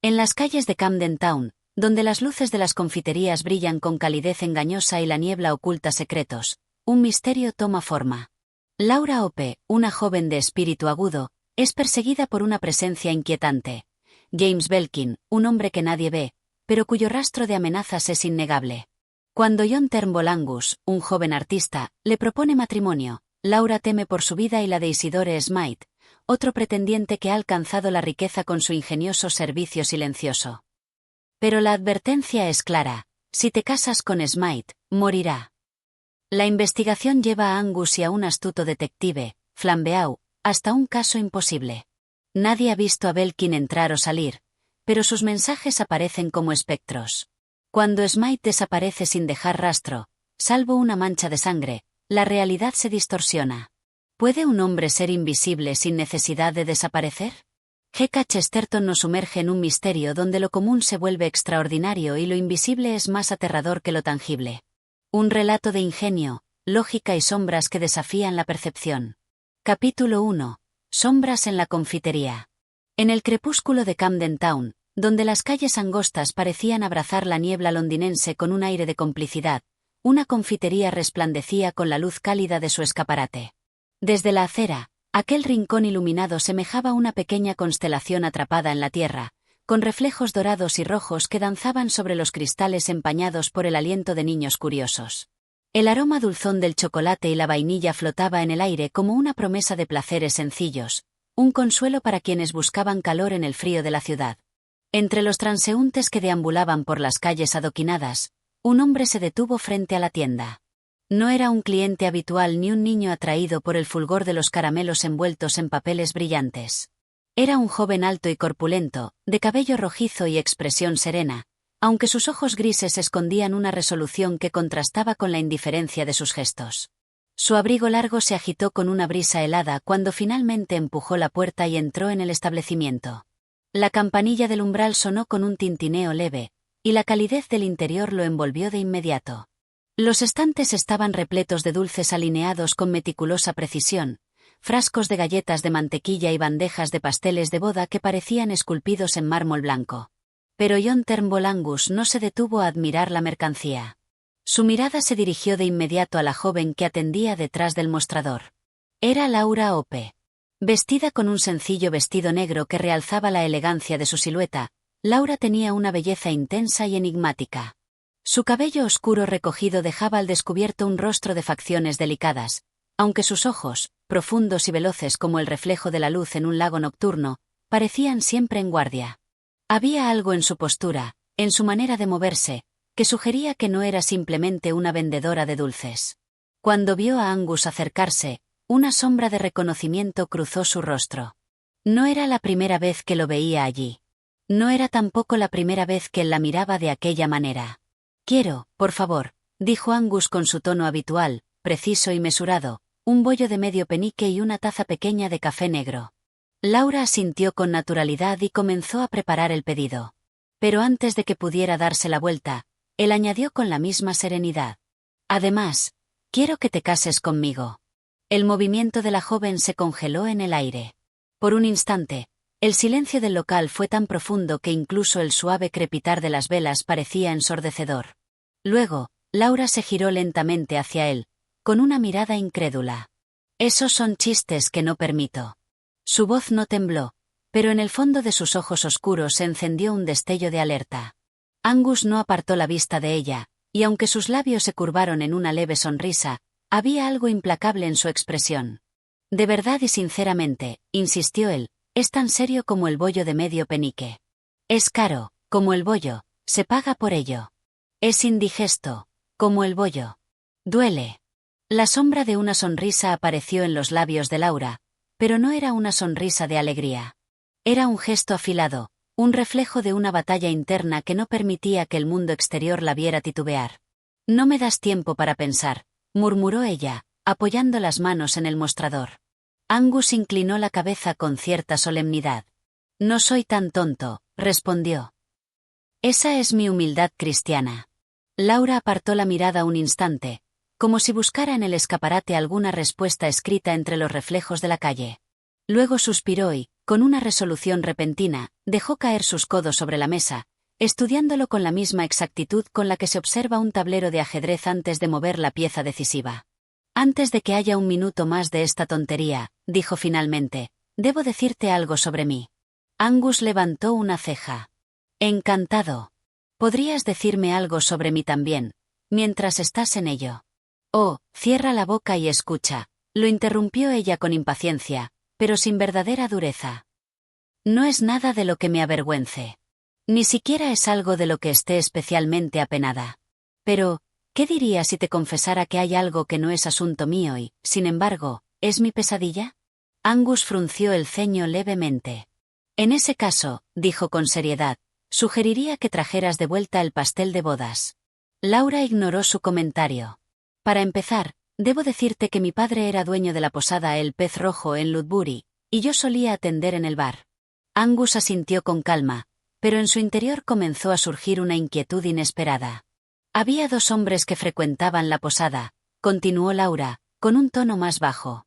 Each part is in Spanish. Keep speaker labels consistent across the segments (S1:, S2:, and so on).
S1: En las calles de Camden Town, donde las luces de las confiterías brillan con calidez engañosa y la niebla oculta secretos, un misterio toma forma. Laura Hope, una joven de espíritu agudo, es perseguida por una presencia inquietante. James Belkin, un hombre que nadie ve, pero cuyo rastro de amenazas es innegable. Cuando John Turnbull Angus, un joven artista, le propone matrimonio, Laura teme por su vida y la de Isidore Smythe, otro pretendiente que ha alcanzado la riqueza con su ingenioso servicio silencioso. Pero la advertencia es clara: si te casas con Smythe, morirá. La investigación lleva a Angus y a un astuto detective, Flambeau, hasta un caso imposible. Nadie ha visto a Belkin entrar o salir, pero sus mensajes aparecen como espectros. Cuando Smythe desaparece sin dejar rastro, salvo una mancha de sangre, la realidad se distorsiona. ¿Puede un hombre ser invisible sin necesidad de desaparecer? G.K. Chesterton nos sumerge en un misterio donde lo común se vuelve extraordinario y lo invisible es más aterrador que lo tangible. Un relato de ingenio, lógica y sombras que desafían la percepción. Capítulo 1. Sombras en la confitería. En el crepúsculo de Camden Town, donde las calles angostas parecían abrazar la niebla londinense con un aire de complicidad, una confitería resplandecía con la luz cálida de su escaparate. Desde la acera, aquel rincón iluminado semejaba una pequeña constelación atrapada en la tierra, con reflejos dorados y rojos que danzaban sobre los cristales empañados por el aliento de niños curiosos. El aroma dulzón del chocolate y la vainilla flotaba en el aire como una promesa de placeres sencillos, un consuelo para quienes buscaban calor en el frío de la ciudad. Entre los transeúntes que deambulaban por las calles adoquinadas, un hombre se detuvo frente a la tienda. No era un cliente habitual ni un niño atraído por el fulgor de los caramelos envueltos en papeles brillantes. Era un joven alto y corpulento, de cabello rojizo y expresión serena, aunque sus ojos grises escondían una resolución que contrastaba con la indiferencia de sus gestos. Su abrigo largo se agitó con una brisa helada cuando finalmente empujó la puerta y entró en el establecimiento. La campanilla del umbral sonó con un tintineo leve, y la calidez del interior lo envolvió de inmediato. Los estantes estaban repletos de dulces alineados con meticulosa precisión, frascos de galletas de mantequilla y bandejas de pasteles de boda que parecían esculpidos en mármol blanco. Pero John Turnbull Angus no se detuvo a admirar la mercancía. Su mirada se dirigió de inmediato a la joven que atendía detrás del mostrador. Era Laura Hope. Vestida con un sencillo vestido negro que realzaba la elegancia de su silueta, Laura tenía una belleza intensa y enigmática. Su cabello oscuro recogido dejaba al descubierto un rostro de facciones delicadas, aunque sus ojos, profundos y veloces como el reflejo de la luz en un lago nocturno, parecían siempre en guardia. Había algo en su postura, en su manera de moverse, que sugería que no era simplemente una vendedora de dulces. Cuando vio a Angus acercarse, una sombra de reconocimiento cruzó su rostro. No era la primera vez que lo veía allí. No era tampoco la primera vez que él la miraba de aquella manera. «Quiero, por favor», dijo Angus con su tono habitual, preciso y mesurado, un bollo de medio penique y una taza pequeña de café negro. Laura asintió con naturalidad y comenzó a preparar el pedido. Pero antes de que pudiera darse la vuelta, él añadió con la misma serenidad: «Además, quiero que te cases conmigo». El movimiento de la joven se congeló en el aire. Por un instante, el silencio del local fue tan profundo que incluso el suave crepitar de las velas parecía ensordecedor. Luego, Laura se giró lentamente hacia él, con una mirada incrédula. «Esos son chistes que no permito». Su voz no tembló, pero en el fondo de sus ojos oscuros se encendió un destello de alerta. Angus no apartó la vista de ella, y aunque sus labios se curvaron en una leve sonrisa, había algo implacable en su expresión. «De verdad y sinceramente», insistió él, «es tan serio como el bollo de medio penique. Es caro, como el bollo, se paga por ello. Es indigesto, como el bollo. Duele». La sombra de una sonrisa apareció en los labios de Laura, pero no era una sonrisa de alegría. Era un gesto afilado, un reflejo de una batalla interna que no permitía que el mundo exterior la viera titubear. «No me das tiempo para pensar», murmuró ella, apoyando las manos en el mostrador. Angus inclinó la cabeza con cierta solemnidad. «No soy tan tonto», respondió. «Esa es mi humildad cristiana». Laura apartó la mirada un instante, como si buscara en el escaparate alguna respuesta escrita entre los reflejos de la calle. Luego suspiró y, con una resolución repentina, dejó caer sus codos sobre la mesa, estudiándolo con la misma exactitud con la que se observa un tablero de ajedrez antes de mover la pieza decisiva. Antes de que haya un minuto más de esta tontería, dijo finalmente, debo decirte algo sobre mí. Angus levantó una ceja. Encantado. ¿Podrías decirme algo sobre mí también, mientras estás en ello? Oh, cierra la boca y escucha, lo interrumpió ella con impaciencia, pero sin verdadera dureza. No es nada de lo que me avergüence. Ni siquiera es algo de lo que esté especialmente apenada. Pero, ¿qué dirías si te confesara que hay algo que no es asunto mío y, sin embargo, es mi pesadilla? Angus frunció el ceño levemente. En ese caso, dijo con seriedad, sugeriría que trajeras de vuelta el pastel de bodas. Laura ignoró su comentario. Para empezar, debo decirte que mi padre era dueño de la posada El Pez Rojo en Ludbury, y yo solía atender en el bar. Angus asintió con calma, pero en su interior comenzó a surgir una inquietud inesperada. Había dos hombres que frecuentaban la posada, continuó Laura, con un tono más bajo.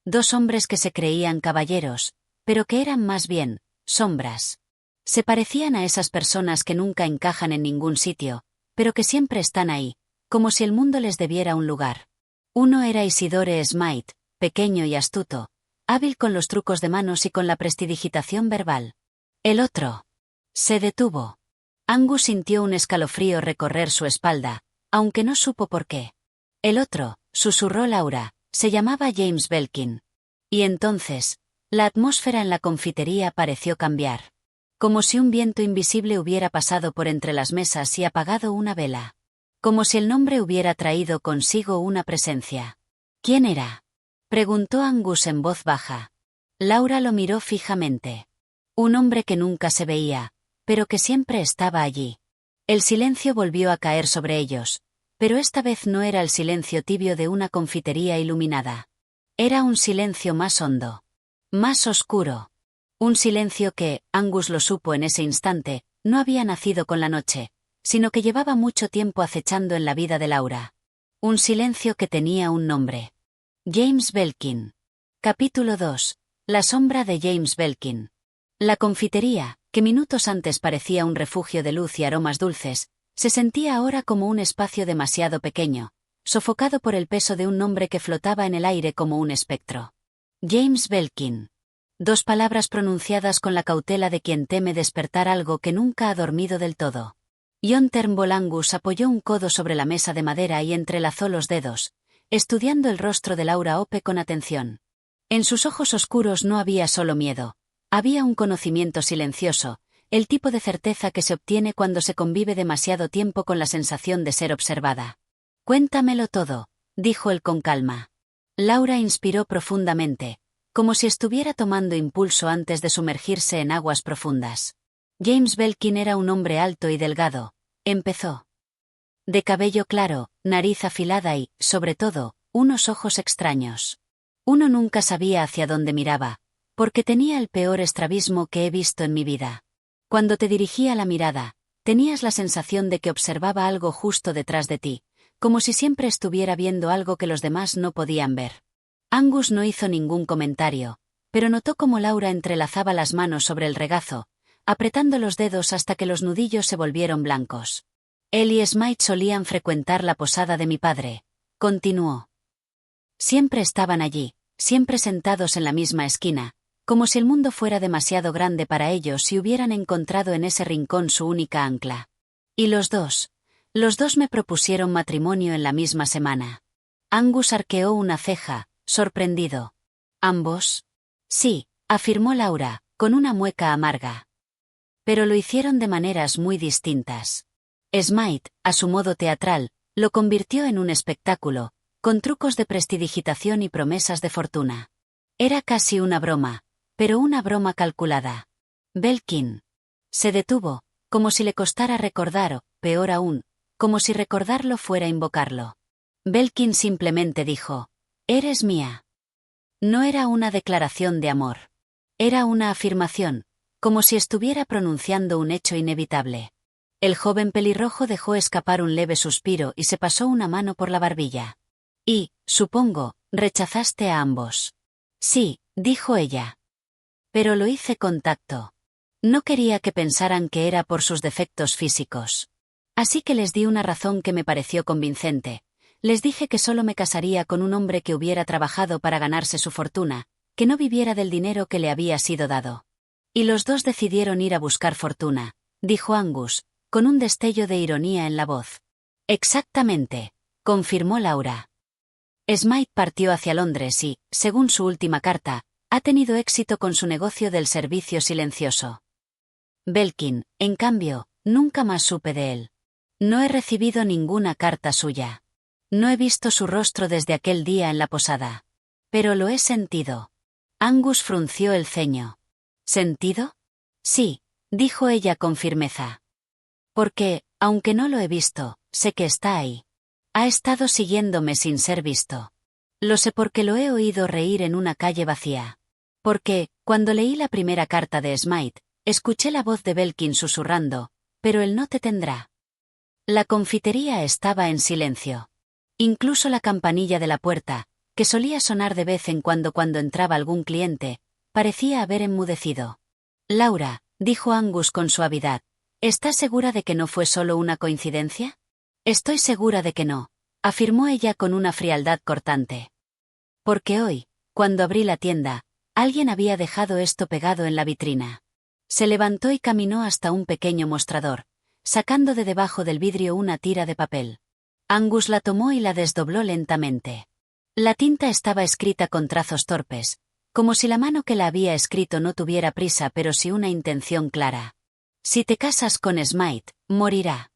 S1: Dos hombres que se creían caballeros, pero que eran más bien sombras. Se parecían a esas personas que nunca encajan en ningún sitio, pero que siempre están ahí, como si el mundo les debiera un lugar. Uno era Isidore Smythe, pequeño y astuto, hábil con los trucos de manos y con la prestidigitación verbal. El otro. Se detuvo. Angus sintió un escalofrío recorrer su espalda, aunque no supo por qué. El otro, susurró Laura, se llamaba James Belkin. Y entonces, la atmósfera en la confitería pareció cambiar. Como si un viento invisible hubiera pasado por entre las mesas y apagado una vela. Como si el nombre hubiera traído consigo una presencia. ¿Quién era? Preguntó Angus en voz baja. Laura lo miró fijamente. Un hombre que nunca se veía, pero que siempre estaba allí. El silencio volvió a caer sobre ellos, pero esta vez no era el silencio tibio de una confitería iluminada. Era un silencio más hondo. Más oscuro. Un silencio que, Angus lo supo en ese instante, no había nacido con la noche, sino que llevaba mucho tiempo acechando en la vida de Laura. Un silencio que tenía un nombre. James Belkin. Capítulo 2. La sombra de James Belkin. La confitería, que minutos antes parecía un refugio de luz y aromas dulces, se sentía ahora como un espacio demasiado pequeño, sofocado por el peso de un nombre que flotaba en el aire como un espectro. James Belkin. Dos palabras pronunciadas con la cautela de quien teme despertar algo que nunca ha dormido del todo. John Turnbull. Angus apoyó un codo sobre la mesa de madera y entrelazó los dedos, estudiando el rostro de Laura Hope con atención. En sus ojos oscuros no había solo miedo, había un conocimiento silencioso, el tipo de certeza que se obtiene cuando se convive demasiado tiempo con la sensación de ser observada. Cuéntamelo todo, dijo él con calma. Laura inspiró profundamente, como si estuviera tomando impulso antes de sumergirse en aguas profundas. James Belkin era un hombre alto y delgado, empezó. De cabello claro, nariz afilada y, sobre todo, unos ojos extraños. Uno nunca sabía hacia dónde miraba, porque tenía el peor estrabismo que he visto en mi vida. Cuando te dirigía la mirada, tenías la sensación de que observaba algo justo detrás de ti, como si siempre estuviera viendo algo que los demás no podían ver. Angus no hizo ningún comentario, pero notó cómo Laura entrelazaba las manos sobre el regazo, apretando los dedos hasta que los nudillos se volvieron blancos. Él y Smythe solían frecuentar la posada de mi padre, continuó. Siempre estaban allí, siempre sentados en la misma esquina, como si el mundo fuera demasiado grande para ellos y hubieran encontrado en ese rincón su única ancla. Y los dos me propusieron matrimonio en la misma semana. Angus arqueó una ceja, sorprendido. ¿Ambos? Sí, afirmó Laura, con una mueca amarga. Pero lo hicieron de maneras muy distintas. Smythe, a su modo teatral, lo convirtió en un espectáculo, con trucos de prestidigitación y promesas de fortuna. Era casi una broma, pero una broma calculada. Belkin se detuvo, como si le costara recordar o, peor aún, como si recordarlo fuera invocarlo. Belkin simplemente dijo, «Eres mía». No era una declaración de amor. Era una afirmación, como si estuviera pronunciando un hecho inevitable. El joven pelirrojo dejó escapar un leve suspiro y se pasó una mano por la barbilla. «Y, supongo, rechazaste a ambos». «Sí», dijo ella. Pero lo hice con tacto. No quería que pensaran que era por sus defectos físicos. Así que les di una razón que me pareció convincente. Les dije que solo me casaría con un hombre que hubiera trabajado para ganarse su fortuna, que no viviera del dinero que le había sido dado. Y los dos decidieron ir a buscar fortuna, dijo Angus, con un destello de ironía en la voz. Exactamente, confirmó Laura. Smythe partió hacia Londres y, según su última carta, ha tenido éxito con su negocio del servicio silencioso. Belkin, en cambio, nunca más supe de él. No he recibido ninguna carta suya. No he visto su rostro desde aquel día en la posada. Pero lo he sentido. Angus frunció el ceño. ¿Sentido? Sí, dijo ella con firmeza. Porque, aunque no lo he visto, sé que está ahí. Ha estado siguiéndome sin ser visto. Lo sé porque lo he oído reír en una calle vacía. Porque, cuando leí la primera carta de Smythe, escuché la voz de Belkin susurrando, pero él no te tendrá. La confitería estaba en silencio. Incluso la campanilla de la puerta, que solía sonar de vez en cuando entraba algún cliente, parecía haber enmudecido. Laura, dijo Angus con suavidad, ¿estás segura de que no fue solo una coincidencia? Estoy segura de que no, afirmó ella con una frialdad cortante. Porque hoy, cuando abrí la tienda, alguien había dejado esto pegado en la vitrina. Se levantó y caminó hasta un pequeño mostrador, sacando de debajo del vidrio una tira de papel. Angus la tomó y la desdobló lentamente. La tinta estaba escrita con trazos torpes, como si la mano que la había escrito no tuviera prisa pero sí una intención clara. Si te casas con Smythe, morirá.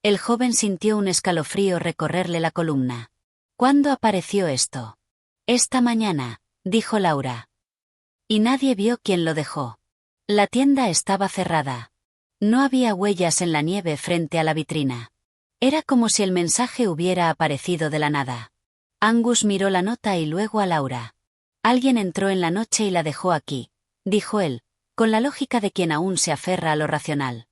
S1: El joven sintió un escalofrío recorrerle la columna. ¿Cuándo apareció esto? Esta mañana, dijo Laura. Y nadie vio quién lo dejó. La tienda estaba cerrada. No había huellas en la nieve frente a la vitrina. Era como si el mensaje hubiera aparecido de la nada. Angus miró la nota y luego a Laura. Alguien entró en la noche y la dejó aquí, dijo él, con la lógica de quien aún se aferra a lo racional.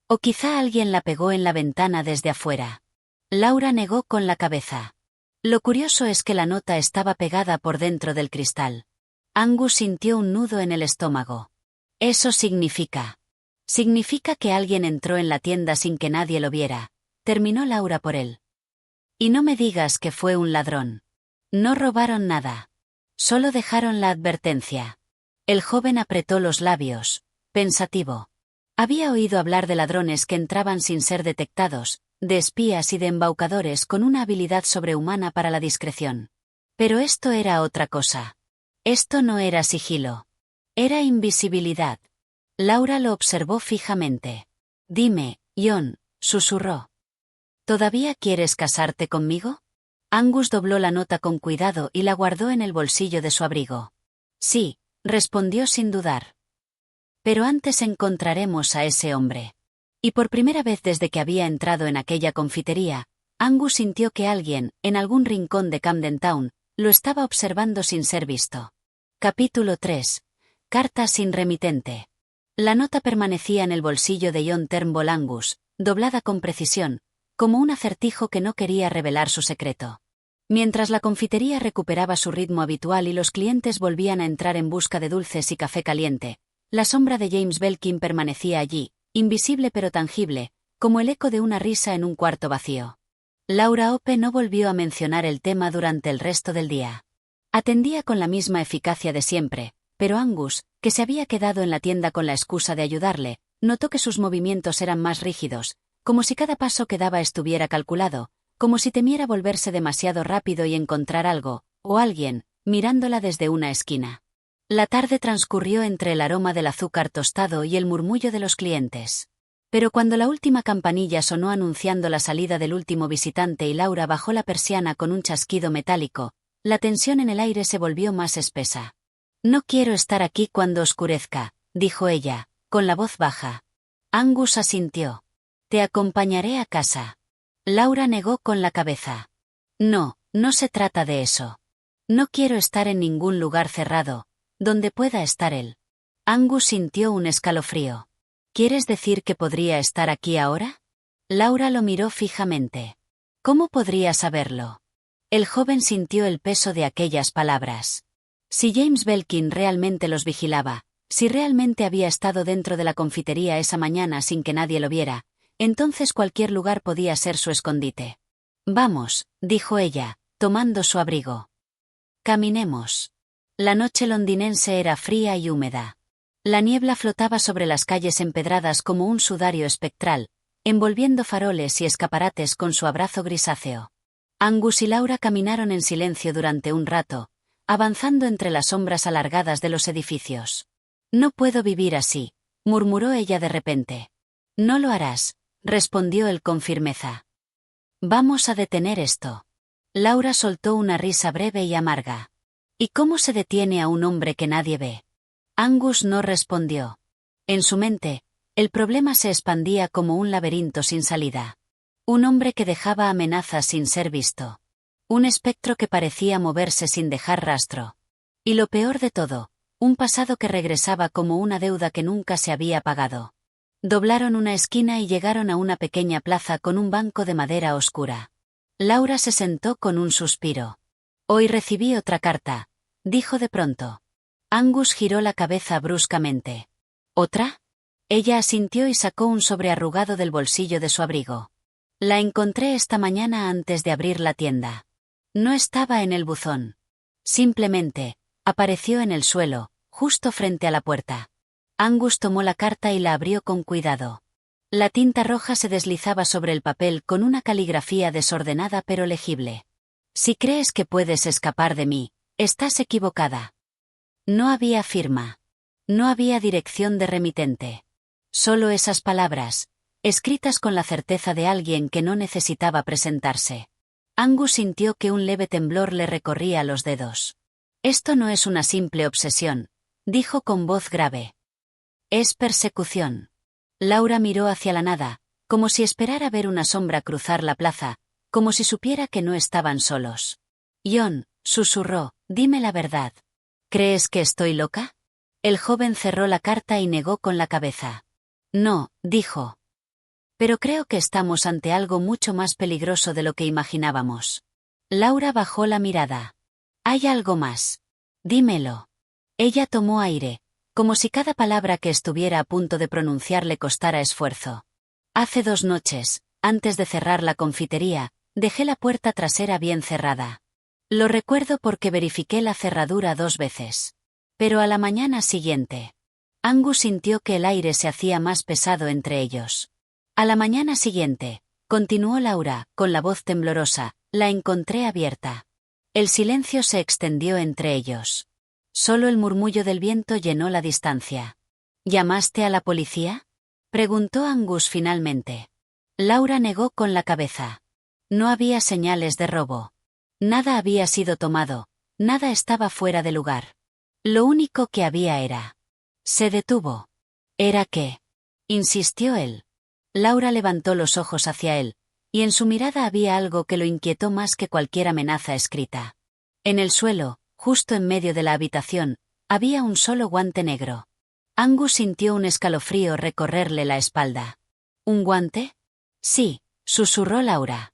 S1: O quizá alguien la pegó en la ventana desde afuera. Laura negó con la cabeza. Lo curioso es que la nota estaba pegada por dentro del cristal. Angus sintió un nudo en el estómago. Eso significa. Significa que alguien entró en la tienda sin que nadie lo viera. Terminó Laura por él. Y no me digas que fue un ladrón. No robaron nada. Solo dejaron la advertencia. El joven apretó los labios, pensativo. Había oído hablar de ladrones que entraban sin ser detectados, de espías y de embaucadores con una habilidad sobrehumana para la discreción. Pero esto era otra cosa. Esto no era sigilo. Era invisibilidad. Laura lo observó fijamente. Dime, John, susurró. ¿Todavía quieres casarte conmigo? Angus dobló la nota con cuidado y la guardó en el bolsillo de su abrigo. Sí, respondió sin dudar. Pero antes encontraremos a ese hombre. Y por primera vez desde que había entrado en aquella confitería, Angus sintió que alguien, en algún rincón de Camden Town, lo estaba observando sin ser visto. Capítulo 3. Carta sin remitente. La nota permanecía en el bolsillo de John Turnbull Angus, doblada con precisión, como un acertijo que no quería revelar su secreto. Mientras la confitería recuperaba su ritmo habitual y los clientes volvían a entrar en busca de dulces y café caliente, la sombra de James Belkin permanecía allí, invisible pero tangible, como el eco de una risa en un cuarto vacío. Laura Hope no volvió a mencionar el tema durante el resto del día. Atendía con la misma eficacia de siempre, pero Angus, que se había quedado en la tienda con la excusa de ayudarle, notó que sus movimientos eran más rígidos, como si cada paso que daba estuviera calculado, como si temiera volverse demasiado rápido y encontrar algo, o alguien, mirándola desde una esquina. La tarde transcurrió entre el aroma del azúcar tostado y el murmullo de los clientes. Pero cuando la última campanilla sonó anunciando la salida del último visitante y Laura bajó la persiana con un chasquido metálico, la tensión en el aire se volvió más espesa. No quiero estar aquí cuando oscurezca, dijo ella, con la voz baja. Angus asintió. Te acompañaré a casa. Laura negó con la cabeza. No, no se trata de eso. No quiero estar en ningún lugar cerrado, donde pueda estar él. Angus sintió un escalofrío. ¿Quieres decir que podría estar aquí ahora? Laura lo miró fijamente. ¿Cómo podría saberlo? El joven sintió el peso de aquellas palabras. Si James Belkin realmente los vigilaba, si realmente había estado dentro de la confitería esa mañana sin que nadie lo viera, entonces cualquier lugar podía ser su escondite. Vamos, dijo ella, tomando su abrigo. Caminemos. La noche londinense era fría y húmeda. La niebla flotaba sobre las calles empedradas como un sudario espectral, envolviendo faroles y escaparates con su abrazo grisáceo. Angus y Laura caminaron en silencio durante un rato, avanzando entre las sombras alargadas de los edificios. No puedo vivir así, murmuró ella de repente. No lo harás, respondió él con firmeza. Vamos a detener esto. Laura soltó una risa breve y amarga. ¿Y cómo se detiene a un hombre que nadie ve? Angus no respondió. En su mente, el problema se expandía como un laberinto sin salida. Un hombre que dejaba amenazas sin ser visto. Un espectro que parecía moverse sin dejar rastro. Y lo peor de todo, un pasado que regresaba como una deuda que nunca se había pagado. Doblaron una esquina y llegaron a una pequeña plaza con un banco de madera oscura. Laura se sentó con un suspiro. Hoy recibí otra carta, dijo de pronto. Angus giró la cabeza bruscamente. ¿Otra? Ella asintió y sacó un sobre arrugado del bolsillo de su abrigo. La encontré esta mañana antes de abrir la tienda. No estaba en el buzón. Simplemente, apareció en el suelo, justo frente a la puerta. Angus tomó la carta y la abrió con cuidado. La tinta roja se deslizaba sobre el papel con una caligrafía desordenada pero legible. Si crees que puedes escapar de mí, estás equivocada. No había firma. No había dirección de remitente. Solo esas palabras, escritas con la certeza de alguien que no necesitaba presentarse. Angus sintió que un leve temblor le recorría los dedos. Esto no es una simple obsesión, dijo con voz grave. Es persecución. Laura miró hacia la nada, como si esperara ver una sombra cruzar la plaza, como si supiera que no estaban solos. John, susurró, dime la verdad. ¿Crees que estoy loca? El joven cerró la carta y negó con la cabeza. No, dijo. Pero creo que estamos ante algo mucho más peligroso de lo que imaginábamos. Laura bajó la mirada. Hay algo más. Dímelo. Ella tomó aire, como si cada palabra que estuviera a punto de pronunciar le costara esfuerzo. Hace 2 noches, antes de cerrar la confitería, dejé la puerta trasera bien cerrada. Lo recuerdo porque verifiqué la cerradura 2 veces. Pero a la mañana siguiente. Angus sintió que el aire se hacía más pesado entre ellos. A la mañana siguiente, continuó Laura, con la voz temblorosa, la encontré abierta. El silencio se extendió entre ellos. Solo el murmullo del viento llenó la distancia. ¿Llamaste a la policía? Preguntó Angus finalmente. Laura negó con la cabeza. No había señales de robo. Nada había sido tomado, nada estaba fuera de lugar. Lo único que había era. Se detuvo. ¿Era qué? Insistió él. Laura levantó los ojos hacia él, y en su mirada había algo que lo inquietó más que cualquier amenaza escrita. En el suelo, justo en medio de la habitación, había un solo guante negro. Angus sintió un escalofrío recorrerle la espalda. ¿Un guante? Sí, susurró Laura.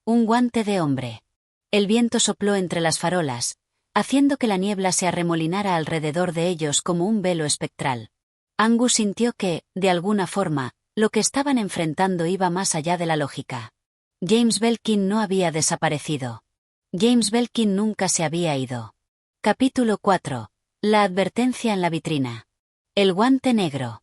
S1: Un guante de hombre. El viento sopló entre las farolas, haciendo que la niebla se arremolinara alrededor de ellos como un velo espectral. Angus sintió que, de alguna forma, lo que estaban enfrentando iba más allá de la lógica. James Belkin no había desaparecido. James Belkin nunca se había ido. Capítulo 4. La advertencia en la vitrina. El guante negro.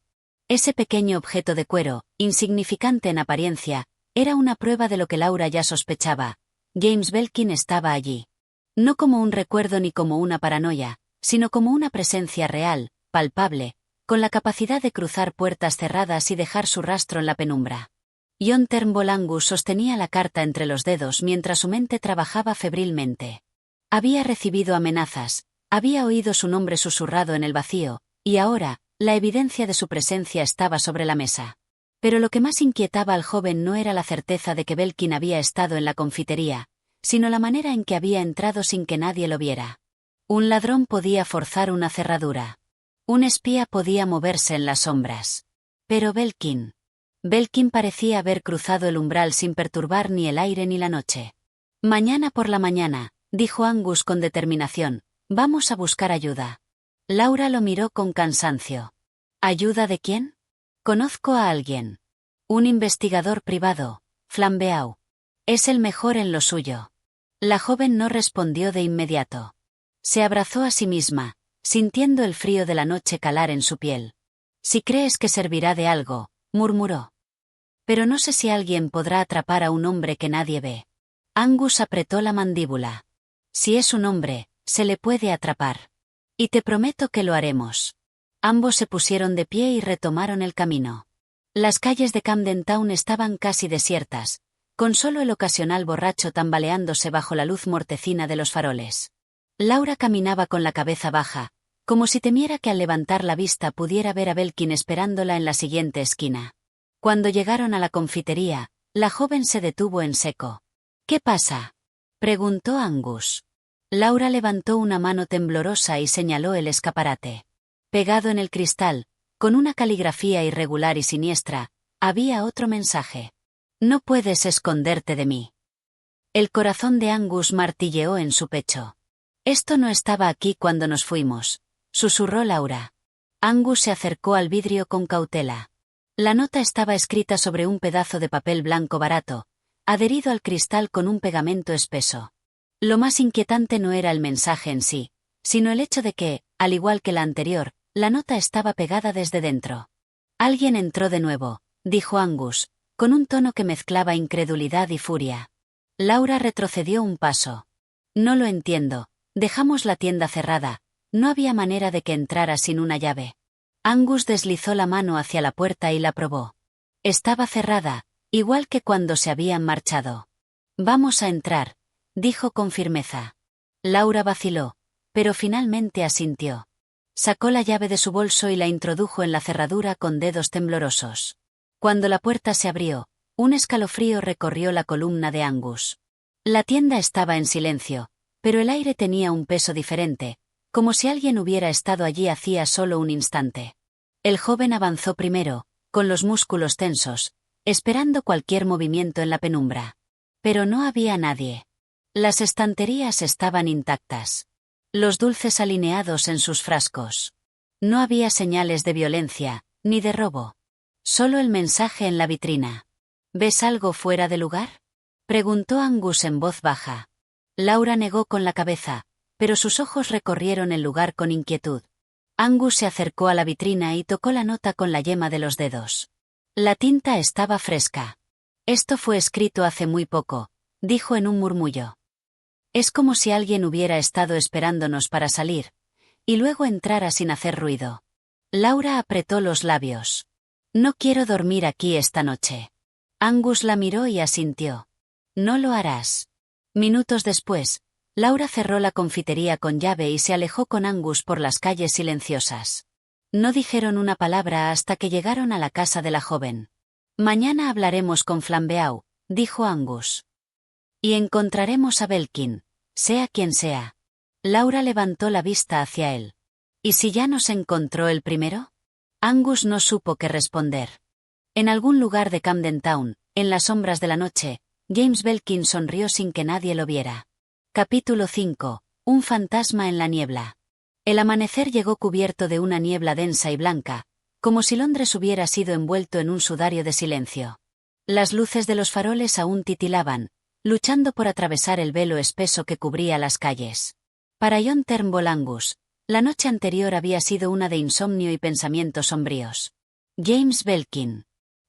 S1: Ese pequeño objeto de cuero, insignificante en apariencia, era una prueba de lo que Laura ya sospechaba. James Belkin estaba allí. No como un recuerdo ni como una paranoia, sino como una presencia real, palpable, con la capacidad de cruzar puertas cerradas y dejar su rastro en la penumbra. John Turnbull Angus sostenía la carta entre los dedos mientras su mente trabajaba febrilmente. Había recibido amenazas, había oído su nombre susurrado en el vacío, y ahora, la evidencia de su presencia estaba sobre la mesa. Pero lo que más inquietaba al joven no era la certeza de que Belkin había estado en la confitería, sino la manera en que había entrado sin que nadie lo viera. Un ladrón podía forzar una cerradura. Un espía podía moverse en las sombras. Pero Belkin parecía haber cruzado el umbral sin perturbar ni el aire ni la noche. Mañana por la mañana, dijo Angus con determinación, Vamos a buscar ayuda. Laura lo miró con cansancio. ¿Ayuda de quién? Conozco a alguien. Un investigador privado, Flambeau. Es el mejor en lo suyo. La joven no respondió de inmediato. Se abrazó a sí misma, sintiendo el frío de la noche calar en su piel. Si crees que servirá de algo, murmuró. Pero no sé si alguien podrá atrapar a un hombre que nadie ve. Angus apretó la mandíbula. Si es un hombre, se le puede atrapar. Y te prometo que lo haremos. Ambos se pusieron de pie y retomaron el camino. Las calles de Camden Town estaban casi desiertas, con solo el ocasional borracho tambaleándose bajo la luz mortecina de los faroles. Laura caminaba con la cabeza baja, como si temiera que al levantar la vista pudiera ver a Belkin esperándola en la siguiente esquina. Cuando llegaron a la confitería, la joven se detuvo en seco. ¿Qué pasa?, preguntó Angus. Laura levantó una mano temblorosa y señaló el escaparate. Pegado en el cristal, con una caligrafía irregular y siniestra, había otro mensaje. No puedes esconderte de mí. El corazón de Angus martilleó en su pecho. Esto no estaba aquí cuando nos fuimos, susurró Laura. Angus se acercó al vidrio con cautela. La nota estaba escrita sobre un pedazo de papel blanco barato, adherido al cristal con un pegamento espeso. Lo más inquietante no era el mensaje en sí, sino el hecho de que, al igual que la anterior, la nota estaba pegada desde dentro. Alguien entró de nuevo, dijo Angus, con un tono que mezclaba incredulidad y furia. Laura retrocedió un paso. No lo entiendo, dejamos la tienda cerrada, no había manera de que entrara sin una llave. Angus deslizó la mano hacia la puerta y la probó. Estaba cerrada, igual que cuando se habían marchado. Vamos a entrar, dijo con firmeza. Laura vaciló, pero finalmente asintió. Sacó la llave de su bolso y la introdujo en la cerradura con dedos temblorosos. Cuando la puerta se abrió, un escalofrío recorrió la columna de Angus. La tienda estaba en silencio, pero el aire tenía un peso diferente, como si alguien hubiera estado allí hacía solo un instante. El joven avanzó primero, con los músculos tensos, esperando cualquier movimiento en la penumbra. Pero no había nadie. Las estanterías estaban intactas. Los dulces alineados en sus frascos. No había señales de violencia, ni de robo. Solo el mensaje en la vitrina. ¿Ves algo fuera de lugar?, preguntó Angus en voz baja. Laura negó con la cabeza, pero sus ojos recorrieron el lugar con inquietud. Angus se acercó a la vitrina y tocó la nota con la yema de los dedos. La tinta estaba fresca. Esto fue escrito hace muy poco, dijo en un murmullo. Es como si alguien hubiera estado esperándonos para salir, y luego entrara sin hacer ruido. Laura apretó los labios. No quiero dormir aquí esta noche. Angus la miró y asintió. No lo harás. Minutos después, Laura cerró la confitería con llave y se alejó con Angus por las calles silenciosas. No dijeron una palabra hasta que llegaron a la casa de la joven. Mañana hablaremos con Flambeau, dijo Angus. Y encontraremos a Belkin, sea quien sea. Laura levantó la vista hacia él. ¿Y si ya nos encontró el primero? Angus no supo qué responder. En algún lugar de Camden Town, en las sombras de la noche, James Belkin sonrió sin que nadie lo viera. Capítulo 5. Un fantasma en la niebla. El amanecer llegó cubierto de una niebla densa y blanca, como si Londres hubiera sido envuelto en un sudario de silencio. Las luces de los faroles aún titilaban, luchando por atravesar el velo espeso que cubría las calles. Para John Turnbull Angus, la noche anterior había sido una de insomnio y pensamientos sombríos. James Belkin.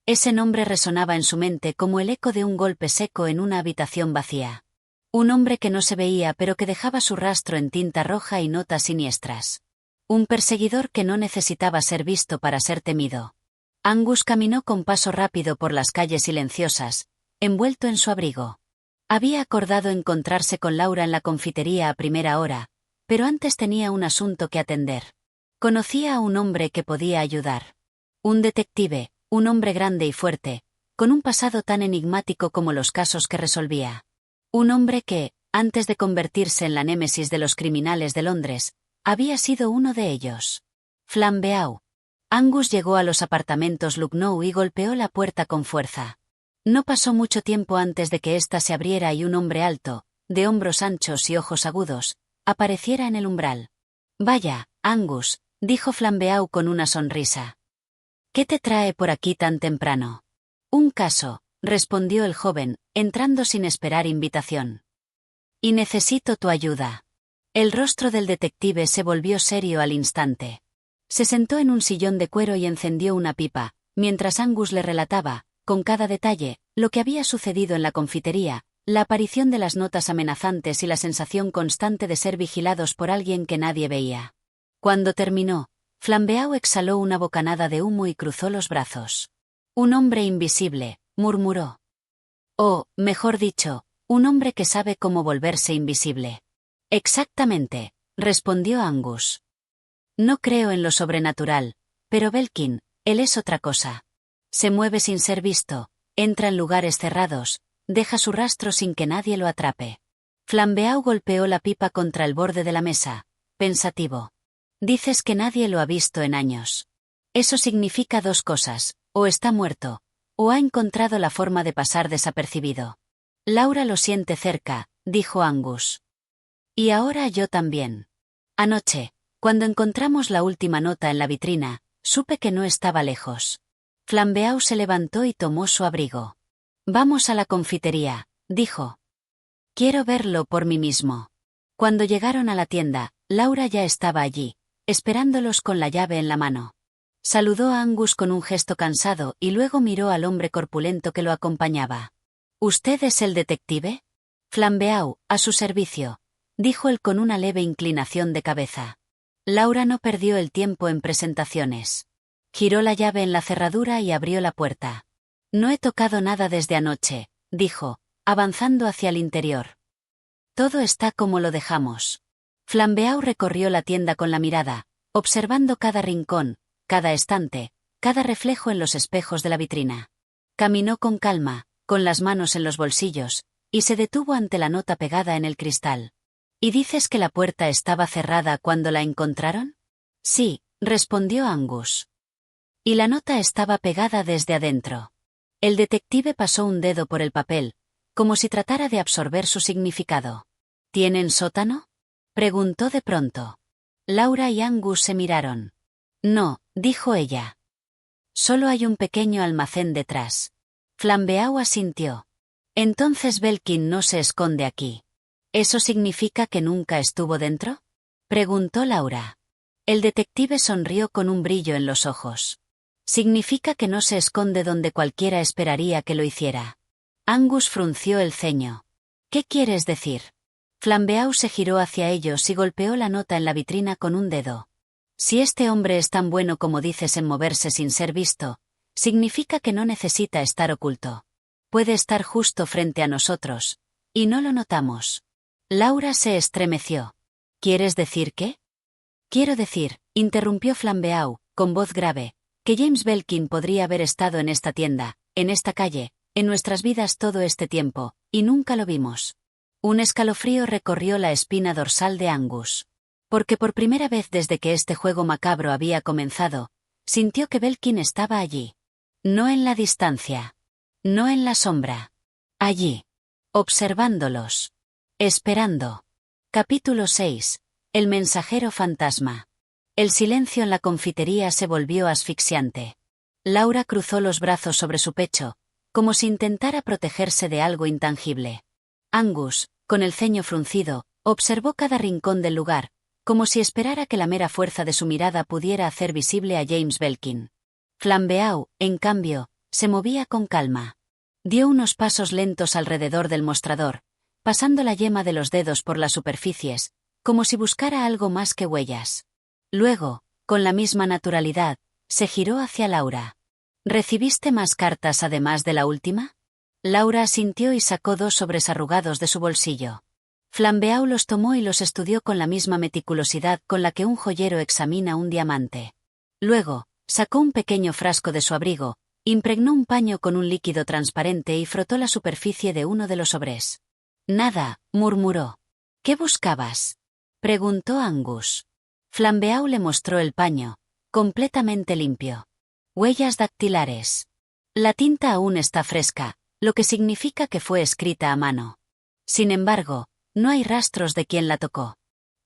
S1: Ese nombre resonaba en su mente como el eco de un golpe seco en una habitación vacía. Un hombre que no se veía pero que dejaba su rastro en tinta roja y notas siniestras. Un perseguidor que no necesitaba ser visto para ser temido. Angus caminó con paso rápido por las calles silenciosas, envuelto en su abrigo. Había acordado encontrarse con Laura en la confitería a primera hora, pero antes tenía un asunto que atender. Conocía a un hombre que podía ayudar. Un detective, un hombre grande y fuerte, con un pasado tan enigmático como los casos que resolvía. Un hombre que, antes de convertirse en la némesis de los criminales de Londres, había sido uno de ellos. Flambeau. Angus llegó a los apartamentos Lucknow y golpeó la puerta con fuerza. No pasó mucho tiempo antes de que ésta se abriera y un hombre alto, de hombros anchos y ojos agudos, apareciera en el umbral. Vaya, Angus, dijo Flambeau con una sonrisa. ¿Qué te trae por aquí tan temprano? Un caso, respondió el joven, entrando sin esperar invitación. Y necesito tu ayuda. El rostro del detective se volvió serio al instante. Se sentó en un sillón de cuero y encendió una pipa, mientras Angus le relataba, con cada detalle, lo que había sucedido en la confitería, la aparición de las notas amenazantes y la sensación constante de ser vigilados por alguien que nadie veía. Cuando terminó, Flambeau exhaló una bocanada de humo y cruzó los brazos. Un hombre invisible, murmuró. O, mejor dicho, un hombre que sabe cómo volverse invisible. Exactamente, respondió Angus. No creo en lo sobrenatural, pero Belkin, él es otra cosa. Se mueve sin ser visto, entra en lugares cerrados, deja su rastro sin que nadie lo atrape. Flambeau golpeó la pipa contra el borde de la mesa, pensativo. Dices que nadie lo ha visto en años. Eso significa dos cosas, o está muerto, o ha encontrado la forma de pasar desapercibido. Laura lo siente cerca, dijo Angus. Y ahora yo también. Anoche, cuando encontramos la última nota en la vitrina, supe que no estaba lejos. Flambeau se levantó y tomó su abrigo. Vamos a la confitería, dijo. Quiero verlo por mí mismo. Cuando llegaron a la tienda, Laura ya estaba allí, esperándolos con la llave en la mano. Saludó a Angus con un gesto cansado y luego miró al hombre corpulento que lo acompañaba. ¿Usted es el detective? Flambeau, a su servicio, dijo él con una leve inclinación de cabeza. Laura no perdió el tiempo en presentaciones. Giró la llave en la cerradura y abrió la puerta. No he tocado nada desde anoche, dijo, avanzando hacia el interior. Todo está como lo dejamos. Flambeau recorrió la tienda con la mirada, observando cada rincón, cada estante, cada reflejo en los espejos de la vitrina. Caminó con calma, con las manos en los bolsillos, y se detuvo ante la nota pegada en el cristal. ¿Y dices que la puerta estaba cerrada cuando la encontraron? Sí, respondió Angus. Y la nota estaba pegada desde adentro. El detective pasó un dedo por el papel, como si tratara de absorber su significado. ¿Tienen sótano? Preguntó de pronto. Laura y Angus se miraron. No, dijo ella. Solo hay un pequeño almacén detrás. Flambeau asintió. Entonces Belkin no se esconde aquí. ¿Eso significa que nunca estuvo dentro? Preguntó Laura. El detective sonrió con un brillo en los ojos. Significa que no se esconde donde cualquiera esperaría que lo hiciera. Angus frunció el ceño. ¿Qué quieres decir? Flambeau se giró hacia ellos y golpeó la nota en la vitrina con un dedo. Si este hombre es tan bueno como dices en moverse sin ser visto, significa que no necesita estar oculto. Puede estar justo frente a nosotros, y no lo notamos. Laura se estremeció. ¿Quieres decir qué? Quiero decir, interrumpió Flambeau, con voz grave, que James Belkin podría haber estado en esta tienda, en esta calle, en nuestras vidas todo este tiempo, y nunca lo vimos. Un escalofrío recorrió la espina dorsal de Angus. Porque por primera vez desde que este juego macabro había comenzado, sintió que Belkin estaba allí. No en la distancia. No en la sombra. Allí. Observándolos. Esperando. Capítulo 6. El mensajero fantasma. El silencio en la confitería se volvió asfixiante. Laura cruzó los brazos sobre su pecho, como si intentara protegerse de algo intangible. Angus, con el ceño fruncido, observó cada rincón del lugar, como si esperara que la mera fuerza de su mirada pudiera hacer visible a James Belkin. Flambeau, en cambio, se movía con calma. Dio unos pasos lentos alrededor del mostrador, pasando la yema de los dedos por las superficies, como si buscara algo más que huellas. Luego, con la misma naturalidad, se giró hacia Laura. ¿Recibiste más cartas además de la última? Laura asintió y sacó dos sobres arrugados de su bolsillo. Flambeau los tomó y los estudió con la misma meticulosidad con la que un joyero examina un diamante. Luego, sacó un pequeño frasco de su abrigo, impregnó un paño con un líquido transparente y frotó la superficie de uno de los sobres. Nada, murmuró. ¿Qué buscabas? Preguntó Angus. Flambeau le mostró el paño, completamente limpio. Huellas dactilares. La tinta aún está fresca, lo que significa que fue escrita a mano. Sin embargo, no hay rastros de quien la tocó.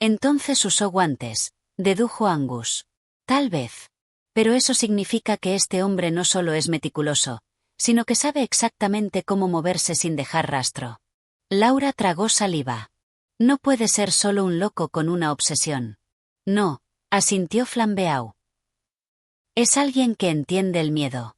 S1: Entonces usó guantes, dedujo Angus. Tal vez. Pero eso significa que este hombre no solo es meticuloso, sino que sabe exactamente cómo moverse sin dejar rastro. Laura tragó saliva. No puede ser solo un loco con una obsesión. No, asintió Flambeau. Es alguien que entiende el miedo.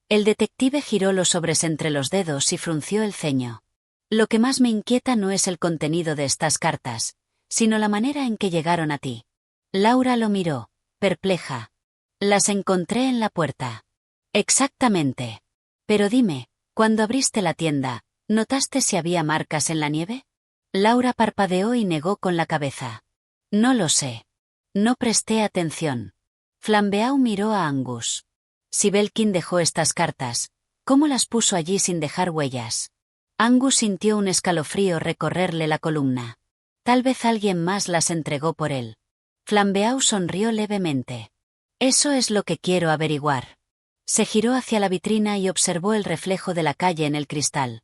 S1: El detective giró los sobres entre los dedos y frunció el ceño. Lo que más me inquieta no es el contenido de estas cartas, sino la manera en que llegaron a ti. Laura lo miró, perpleja. Las encontré en la puerta. Exactamente. Pero dime, cuando abriste la tienda, ¿notaste si había marcas en la nieve? Laura parpadeó y negó con la cabeza. No lo sé. No presté atención. Flambeau miró a Angus. Si Belkin dejó estas cartas, ¿cómo las puso allí sin dejar huellas? Angus sintió un escalofrío recorrerle la columna. Tal vez alguien más las entregó por él. Flambeau sonrió levemente. Eso es lo que quiero averiguar. Se giró hacia la vitrina y observó el reflejo de la calle en el cristal.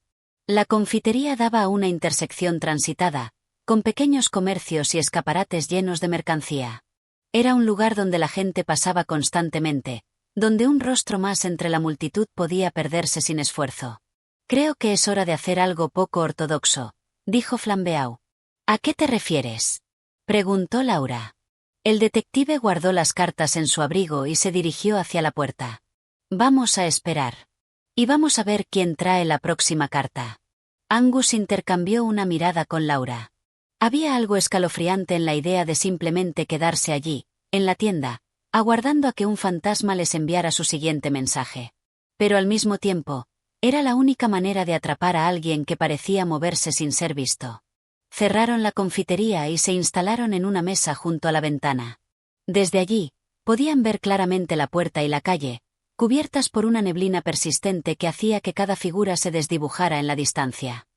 S1: La confitería daba a una intersección transitada, con pequeños comercios y escaparates llenos de mercancía. Era un lugar donde la gente pasaba constantemente, donde un rostro más entre la multitud podía perderse sin esfuerzo. Creo que es hora de hacer algo poco ortodoxo, dijo Flambeau. ¿A qué te refieres? Preguntó Laura. El detective guardó las cartas en su abrigo y se dirigió hacia la puerta. Vamos a esperar. Y vamos a ver quién trae la próxima carta. Angus intercambió una mirada con Laura. Había algo escalofriante en la idea de simplemente quedarse allí, en la tienda, aguardando a que un fantasma les enviara su siguiente mensaje. Pero al mismo tiempo, era la única manera de atrapar a alguien que parecía moverse sin ser visto. Cerraron la confitería y se instalaron en una mesa junto a la ventana. Desde allí, podían ver claramente la puerta y la calle, cubiertas por una neblina persistente que hacía que cada figura se desdibujara en la distancia.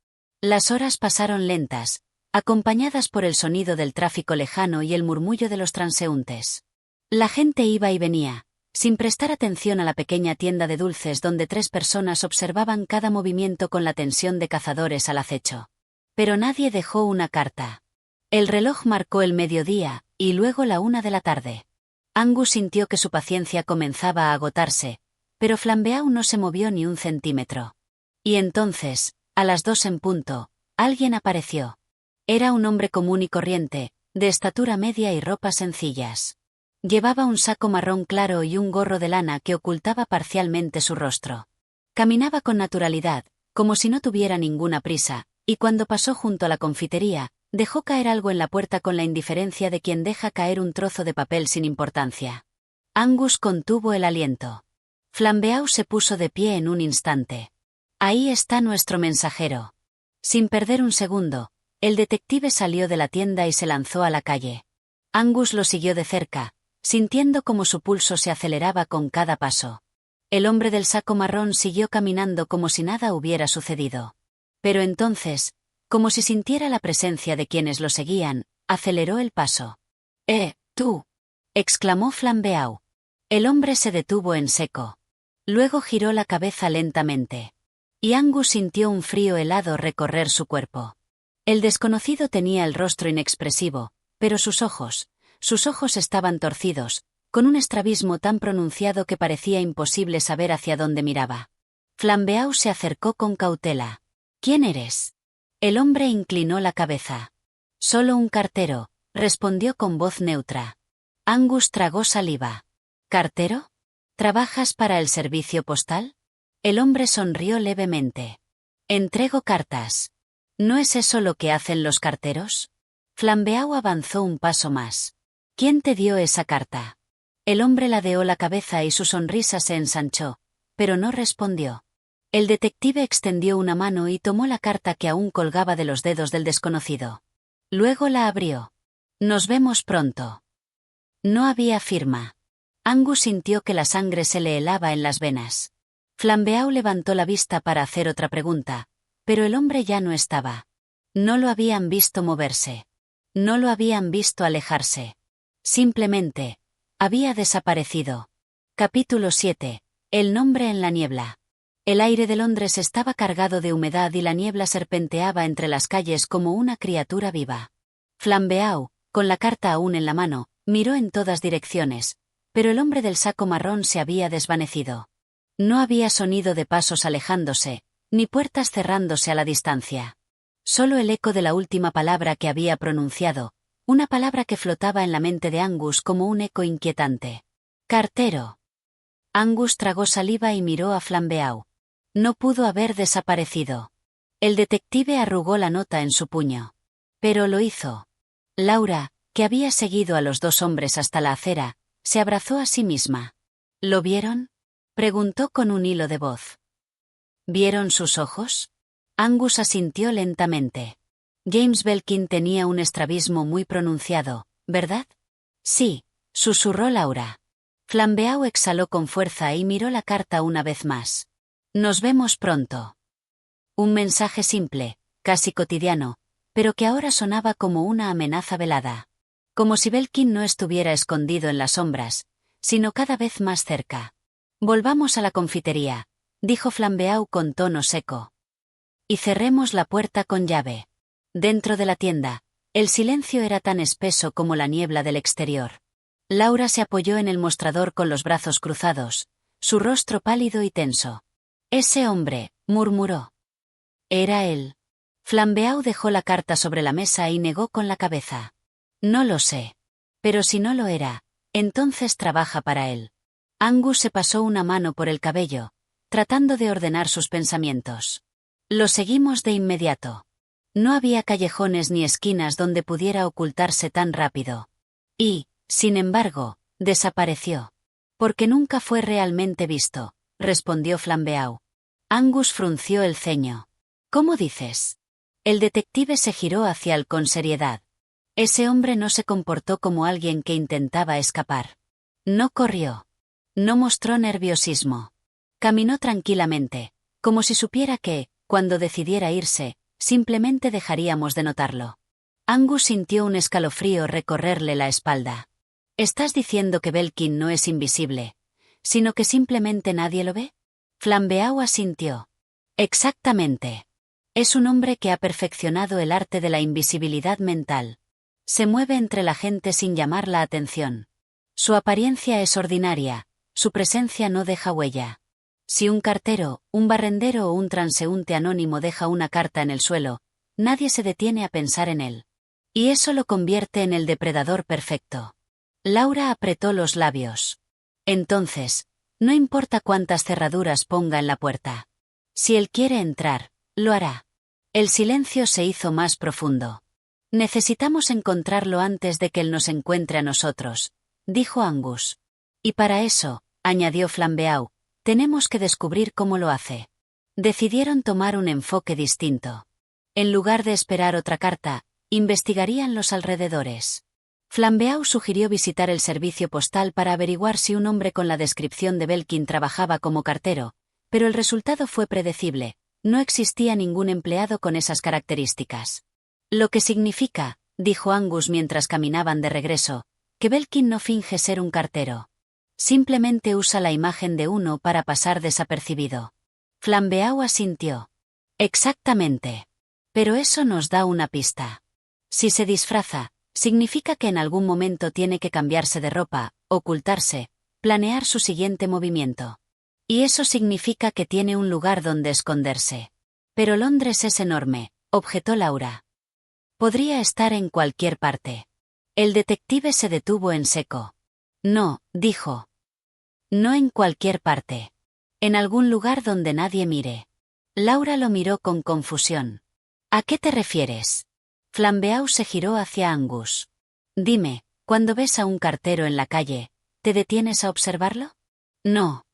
S1: Las horas pasaron lentas, acompañadas por el sonido del tráfico lejano y el murmullo de los transeúntes. La gente iba y venía, sin prestar atención a la pequeña tienda de dulces donde 3 personas observaban cada movimiento con la tensión de cazadores al acecho. Pero nadie dejó una carta. El reloj marcó el mediodía, y luego la 1 de la tarde. Angus sintió que su paciencia comenzaba a agotarse, pero Flambeau no se movió ni un centímetro. Y entonces, a las 2 en punto, alguien apareció. Era un hombre común y corriente, de estatura media y ropas sencillas. Llevaba un saco marrón claro y un gorro de lana que ocultaba parcialmente su rostro. Caminaba con naturalidad, como si no tuviera ninguna prisa, y cuando pasó junto a la confitería, dejó caer algo en la puerta con la indiferencia de quien deja caer un trozo de papel sin importancia. Angus contuvo el aliento. Flambeau se puso de pie en un instante. Ahí está nuestro mensajero. Sin perder un segundo, el detective salió de la tienda y se lanzó a la calle. Angus lo siguió de cerca, sintiendo como su pulso se aceleraba con cada paso. El hombre del saco marrón siguió caminando como si nada hubiera sucedido. Pero entonces, como si sintiera la presencia de quienes lo seguían, aceleró el paso. Tú! Exclamó Flambeau. El hombre se detuvo en seco. Luego giró la cabeza lentamente. Y Angus sintió un frío helado recorrer su cuerpo. El desconocido tenía el rostro inexpresivo, pero sus ojos estaban torcidos, con un estrabismo tan pronunciado que parecía imposible saber hacia dónde miraba. Flambeau se acercó con cautela. ¿Quién eres? El hombre inclinó la cabeza. Solo un cartero, respondió con voz neutra. Angus tragó saliva. ¿Cartero? ¿Trabajas para el servicio postal? El hombre sonrió levemente. Entrego cartas. ¿No es eso lo que hacen los carteros? Flambeau avanzó un paso más. ¿Quién te dio esa carta? El hombre ladeó la cabeza y su sonrisa se ensanchó, pero no respondió. El detective extendió una mano y tomó la carta que aún colgaba de los dedos del desconocido. Luego la abrió. Nos vemos pronto. No había firma. Angus sintió que la sangre se le helaba en las venas. Flambeau levantó la vista para hacer otra pregunta, pero el hombre ya no estaba. No lo habían visto moverse. No lo habían visto alejarse. Simplemente, había desaparecido. Capítulo 7. El nombre en la niebla. El aire de Londres estaba cargado de humedad y la niebla serpenteaba entre las calles como una criatura viva. Flambeau, con la carta aún en la mano, miró en todas direcciones, pero el hombre del saco marrón se había desvanecido. No había sonido de pasos alejándose, ni puertas cerrándose a la distancia. Solo el eco de la última palabra que había pronunciado, una palabra que flotaba en la mente de Angus como un eco inquietante. «Cartero». Angus tragó saliva y miró a Flambeau. No pudo haber desaparecido. El detective arrugó la nota en su puño. Pero lo hizo. Laura, que había seguido a los dos hombres hasta la acera, se abrazó a sí misma. ¿Lo vieron?, preguntó con un hilo de voz. ¿Vieron sus ojos? Angus asintió lentamente. James Belkin tenía un estrabismo muy pronunciado, ¿verdad? Sí, susurró Laura. Flambeau exhaló con fuerza y miró la carta una vez más. Nos vemos pronto. Un mensaje simple, casi cotidiano, pero que ahora sonaba como una amenaza velada. Como si Belkin no estuviera escondido en las sombras, sino cada vez más cerca. Volvamos a la confitería, dijo Flambeau con tono seco. Y cerremos la puerta con llave. Dentro de la tienda, el silencio era tan espeso como la niebla del exterior. Laura se apoyó en el mostrador con los brazos cruzados, su rostro pálido y tenso. «Ese hombre», murmuró. «Era él». Flambeau dejó la carta sobre la mesa y negó con la cabeza. «No lo sé. Pero si no lo era, entonces trabaja para él». Angus se pasó una mano por el cabello, tratando de ordenar sus pensamientos. Lo seguimos de inmediato. No había callejones ni esquinas donde pudiera ocultarse tan rápido. Y, sin embargo, desapareció. Porque nunca fue realmente visto, respondió Flambeau. Angus frunció el ceño. ¿Cómo dices? El detective se giró hacia él con seriedad. Ese hombre no se comportó como alguien que intentaba escapar. No corrió. No mostró nerviosismo. Caminó tranquilamente, como si supiera que, cuando decidiera irse, simplemente dejaríamos de notarlo. Angus sintió un escalofrío recorrerle la espalda. ¿Estás diciendo que Belkin no es invisible, sino que simplemente nadie lo ve? Flambeau asintió. Exactamente. Es un hombre que ha perfeccionado el arte de la invisibilidad mental. Se mueve entre la gente sin llamar la atención. Su apariencia es ordinaria, su presencia no deja huella. Si un cartero, un barrendero o un transeúnte anónimo deja una carta en el suelo, nadie se detiene a pensar en él. Y eso lo convierte en el depredador perfecto. Laura apretó los labios. Entonces, no importa cuántas cerraduras ponga en la puerta. Si él quiere entrar, lo hará. El silencio se hizo más profundo. Necesitamos encontrarlo antes de que él nos encuentre a nosotros, dijo Angus. Y para eso, añadió Flambeau, tenemos que descubrir cómo lo hace. Decidieron tomar un enfoque distinto. En lugar de esperar otra carta, investigarían los alrededores. Flambeau sugirió visitar el servicio postal para averiguar si un hombre con la descripción de Belkin trabajaba como cartero, pero el resultado fue predecible, no existía ningún empleado con esas características. Lo que significa, dijo Angus mientras caminaban de regreso, que Belkin no finge ser un cartero. Simplemente usa la imagen de uno para pasar desapercibido. Flambeau asintió. Exactamente. Pero eso nos da una pista. Si se disfraza, significa que en algún momento tiene que cambiarse de ropa, ocultarse, planear su siguiente movimiento. Y eso significa que tiene un lugar donde esconderse. Pero Londres es enorme, objetó Laura. Podría estar en cualquier parte. El detective se detuvo en seco. No, dijo. No en cualquier parte. En algún lugar donde nadie mire. Laura lo miró con confusión. ¿A qué te refieres? Flambeau se giró hacia Angus. Dime, cuando ves a un cartero en la calle, ¿te detienes a observarlo? No.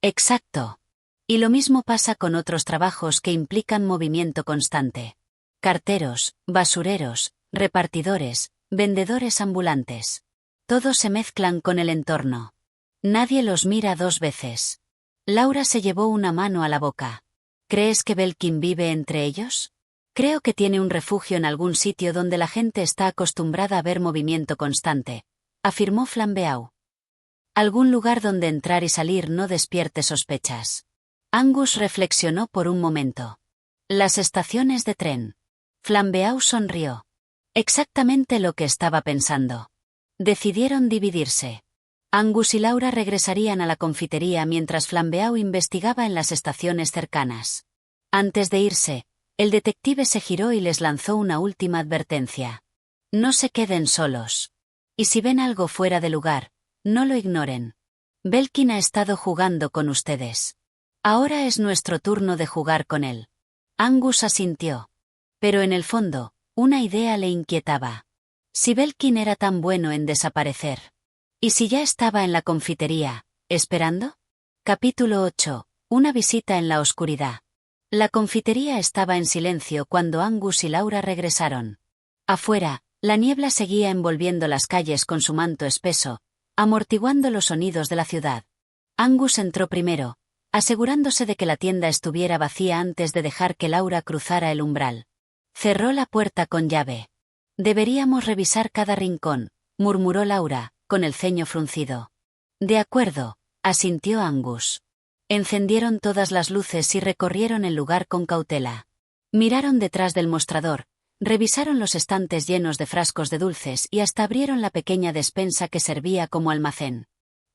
S1: Exacto. Y lo mismo pasa con otros trabajos que implican movimiento constante. Carteros, basureros, repartidores, vendedores ambulantes. Todos se mezclan con el entorno. Nadie los mira dos veces. Laura se llevó una mano a la boca. ¿Crees que Belkin vive entre ellos? Creo que tiene un refugio en algún sitio donde la gente está acostumbrada a ver movimiento constante, afirmó Flambeau. Algún lugar donde entrar y salir no despierte sospechas. Angus reflexionó por un momento. Las estaciones de tren. Flambeau sonrió. Exactamente lo que estaba pensando. Decidieron dividirse. Angus y Laura regresarían a la confitería mientras Flambeau investigaba en las estaciones cercanas. Antes de irse, el detective se giró y les lanzó una última advertencia. No se queden solos. Y si ven algo fuera de lugar, no lo ignoren. Belkin ha estado jugando con ustedes. Ahora es nuestro turno de jugar con él. Angus asintió. Pero en el fondo, una idea le inquietaba. Si Belkin era tan bueno en desaparecer. ¿Y si ya estaba en la confitería, esperando? Capítulo 8. Una visita en la oscuridad. La confitería estaba en silencio cuando Angus y Laura regresaron. Afuera, la niebla seguía envolviendo las calles con su manto espeso, amortiguando los sonidos de la ciudad. Angus entró primero, asegurándose de que la tienda estuviera vacía antes de dejar que Laura cruzara el umbral. Cerró la puerta con llave. Deberíamos revisar cada rincón, murmuró Laura, con el ceño fruncido. De acuerdo, asintió Angus. Encendieron todas las luces y recorrieron el lugar con cautela. Miraron detrás del mostrador, revisaron los estantes llenos de frascos de dulces y hasta abrieron la pequeña despensa que servía como almacén.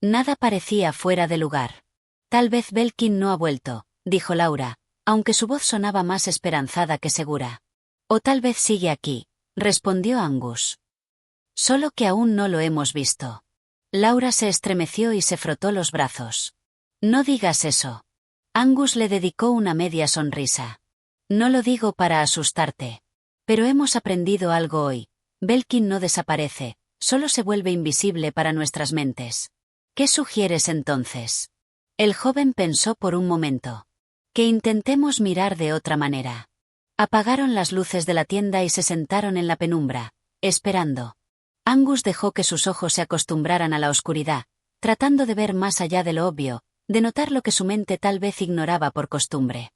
S1: Nada parecía fuera de lugar. Tal vez Belkin no ha vuelto, dijo Laura, aunque su voz sonaba más esperanzada que segura. O tal vez sigue aquí, respondió Angus. Solo que aún no lo hemos visto. Laura se estremeció y se frotó los brazos. No digas eso. Angus le dedicó una media sonrisa. No lo digo para asustarte. Pero hemos aprendido algo hoy. Belkin no desaparece, solo se vuelve invisible para nuestras mentes. ¿Qué sugieres entonces? El joven pensó por un momento. Que intentemos mirar de otra manera. Apagaron las luces de la tienda y se sentaron en la penumbra, esperando. Angus dejó que sus ojos se acostumbraran a la oscuridad, tratando de ver más allá de lo obvio, de notar lo que su mente tal vez ignoraba por costumbre.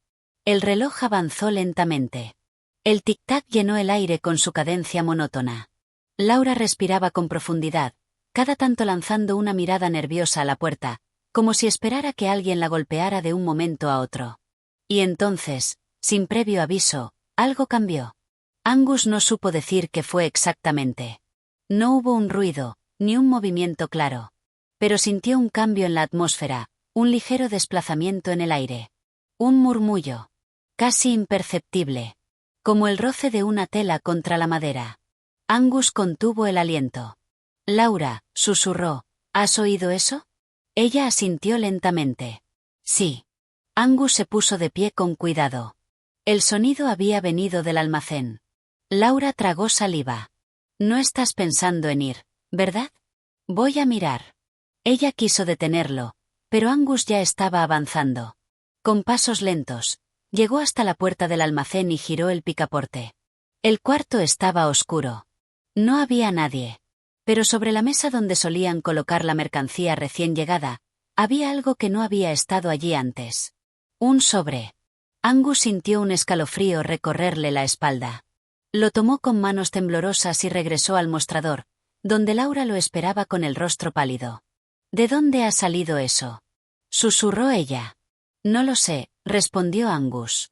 S1: El reloj avanzó lentamente. El tic-tac llenó el aire con su cadencia monótona. Laura respiraba con profundidad, cada tanto lanzando una mirada nerviosa a la puerta, como si esperara que alguien la golpeara de un momento a otro. Y entonces, sin previo aviso, algo cambió. Angus no supo decir qué fue exactamente. No hubo un ruido, ni un movimiento claro. Pero sintió un cambio en la atmósfera, un ligero desplazamiento en el aire. Un murmullo. Casi imperceptible. Como el roce de una tela contra la madera. Angus contuvo el aliento. Laura, susurró, ¿has oído eso? Ella asintió lentamente. Sí. Angus se puso de pie con cuidado. El sonido había venido del almacén. Laura tragó saliva. No estás pensando en ir, ¿verdad? Voy a mirar. Ella quiso detenerlo, pero Angus ya estaba avanzando. Con pasos lentos, llegó hasta la puerta del almacén y giró el picaporte. El cuarto estaba oscuro. No había nadie. Pero sobre la mesa donde solían colocar la mercancía recién llegada, había algo que no había estado allí antes. Un sobre. Angus sintió un escalofrío recorrerle la espalda. Lo tomó con manos temblorosas y regresó al mostrador, donde Laura lo esperaba con el rostro pálido. ¿De dónde ha salido eso? Susurró ella. No lo sé, respondió Angus.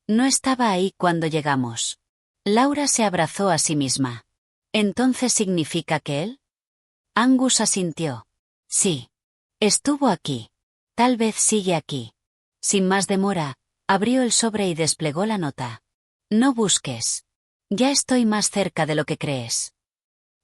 S1: No estaba ahí cuando llegamos. Laura se abrazó a sí misma. ¿Entonces significa que él? Angus asintió. Sí. Estuvo aquí. Tal vez sigue aquí. Sin más demora, abrió el sobre y desplegó la nota. No busques. Ya estoy más cerca de lo que crees.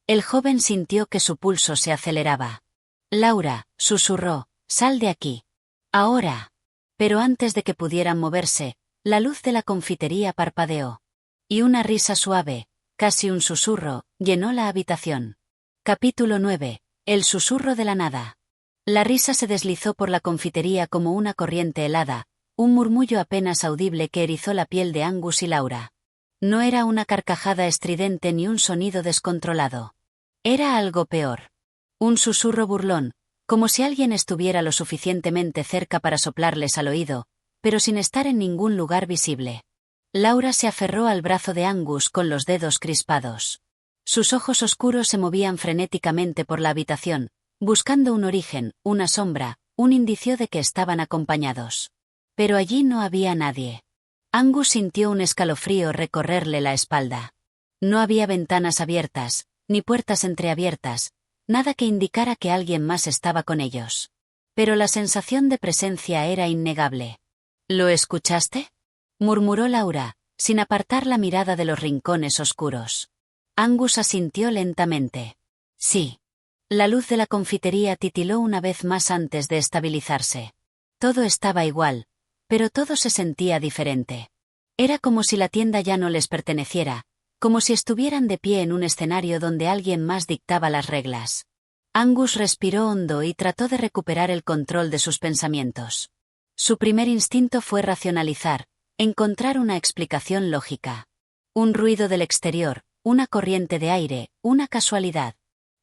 S1: El joven sintió que su pulso se aceleraba. Laura, susurró, sal de aquí. Ahora. Pero antes de que pudieran moverse, la luz de la confitería parpadeó. Y una risa suave, casi un susurro, llenó la habitación. Capítulo 9. El susurro de la nada. La risa se deslizó por la confitería como una corriente helada, un murmullo apenas audible que erizó la piel de Angus y Laura. No era una carcajada estridente ni un sonido descontrolado. Era algo peor. Un susurro burlón, como si alguien estuviera lo suficientemente cerca para soplarles al oído, pero sin estar en ningún lugar visible. Laura se aferró al brazo de Angus con los dedos crispados. Sus ojos oscuros se movían frenéticamente por la habitación, buscando un origen, una sombra, un indicio de que estaban acompañados. Pero allí no había nadie. Angus sintió un escalofrío recorrerle la espalda. No había ventanas abiertas, ni puertas entreabiertas, nada que indicara que alguien más estaba con ellos. Pero la sensación de presencia era innegable. ¿Lo escuchaste?, murmuró Laura, sin apartar la mirada de los rincones oscuros. Angus asintió lentamente. Sí. La luz de la confitería titiló una vez más antes de estabilizarse. Todo estaba igual, pero todo se sentía diferente. Era como si la tienda ya no les perteneciera, como si estuvieran de pie en un escenario donde alguien más dictaba las reglas. Angus respiró hondo y trató de recuperar el control de sus pensamientos. Su primer instinto fue racionalizar, encontrar una explicación lógica. Un ruido del exterior, una corriente de aire, una casualidad.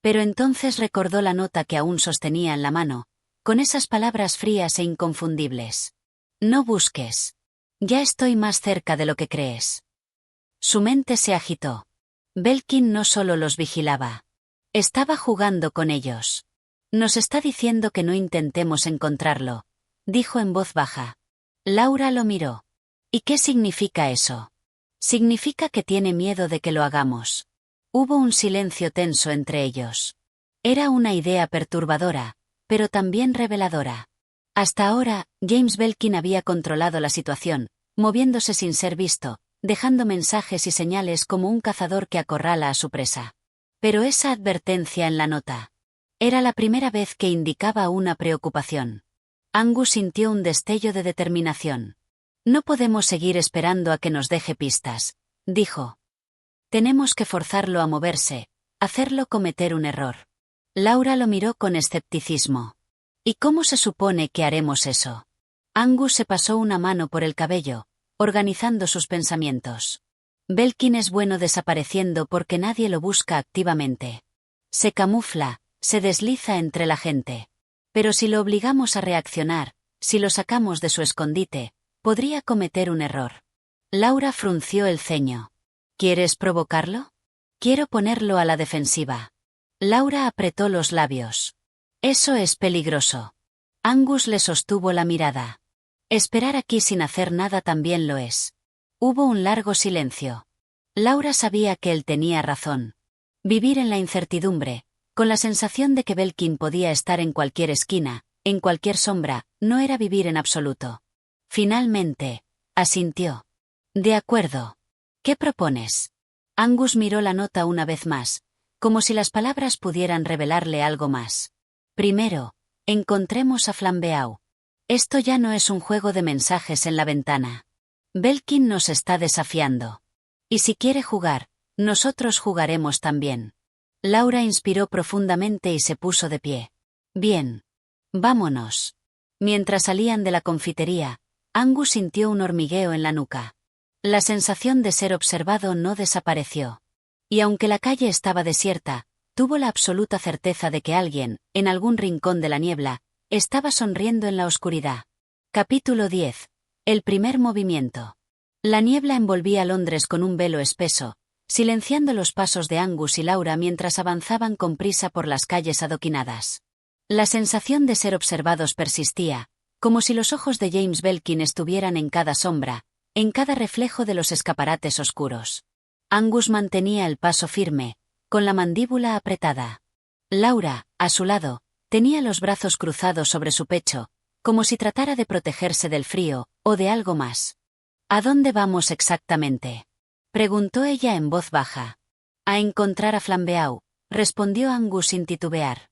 S1: Pero entonces recordó la nota que aún sostenía en la mano, con esas palabras frías e inconfundibles. No busques. Ya estoy más cerca de lo que crees. Su mente se agitó. Belkin no solo los vigilaba. Estaba jugando con ellos. Nos está diciendo que no intentemos encontrarlo, dijo en voz baja. Laura lo miró. ¿Y qué significa eso? Significa que tiene miedo de que lo hagamos. Hubo un silencio tenso entre ellos. Era una idea perturbadora, pero también reveladora. Hasta ahora, James Belkin había controlado la situación, moviéndose sin ser visto, dejando mensajes y señales como un cazador que acorrala a su presa. Pero esa advertencia en la nota era la primera vez que indicaba una preocupación. Angus sintió un destello de determinación. No podemos seguir esperando a que nos deje pistas, dijo. Tenemos que forzarlo a moverse, hacerlo cometer un error. Laura lo miró con escepticismo. ¿Y cómo se supone que haremos eso? Angus se pasó una mano por el cabello, organizando sus pensamientos. Belkin es bueno desapareciendo porque nadie lo busca activamente. Se camufla, se desliza entre la gente. Pero si lo obligamos a reaccionar, si lo sacamos de su escondite, podría cometer un error. Laura frunció el ceño. ¿Quieres provocarlo? Quiero ponerlo a la defensiva. Laura apretó los labios. Eso es peligroso. Angus le sostuvo la mirada. Esperar aquí sin hacer nada también lo es. Hubo un largo silencio. Laura sabía que él tenía razón. Vivir en la incertidumbre, con la sensación de que Belkin podía estar en cualquier esquina, en cualquier sombra, no era vivir en absoluto. Finalmente, asintió. De acuerdo. ¿Qué propones? Angus miró la nota una vez más, como si las palabras pudieran revelarle algo más. Primero, encontremos a Flambeau. Esto ya no es un juego de mensajes en la ventana. Belkin nos está desafiando. Y si quiere jugar, nosotros jugaremos también. Laura inspiró profundamente y se puso de pie. Bien. Vámonos. Mientras salían de la confitería, Angus sintió un hormigueo en la nuca. La sensación de ser observado no desapareció. Y aunque la calle estaba desierta, tuvo la absoluta certeza de que alguien, en algún rincón de la niebla, estaba sonriendo en la oscuridad. Capítulo 10. El primer movimiento. La niebla envolvía Londres con un velo espeso, silenciando los pasos de Angus y Laura mientras avanzaban con prisa por las calles adoquinadas. La sensación de ser observados persistía, como si los ojos de James Belkin estuvieran en cada sombra, en cada reflejo de los escaparates oscuros. Angus mantenía el paso firme, con la mandíbula apretada. Laura, a su lado, tenía los brazos cruzados sobre su pecho, como si tratara de protegerse del frío, o de algo más. ¿A dónde vamos exactamente?, preguntó ella en voz baja. A encontrar a Flambeau, respondió Angus sin titubear.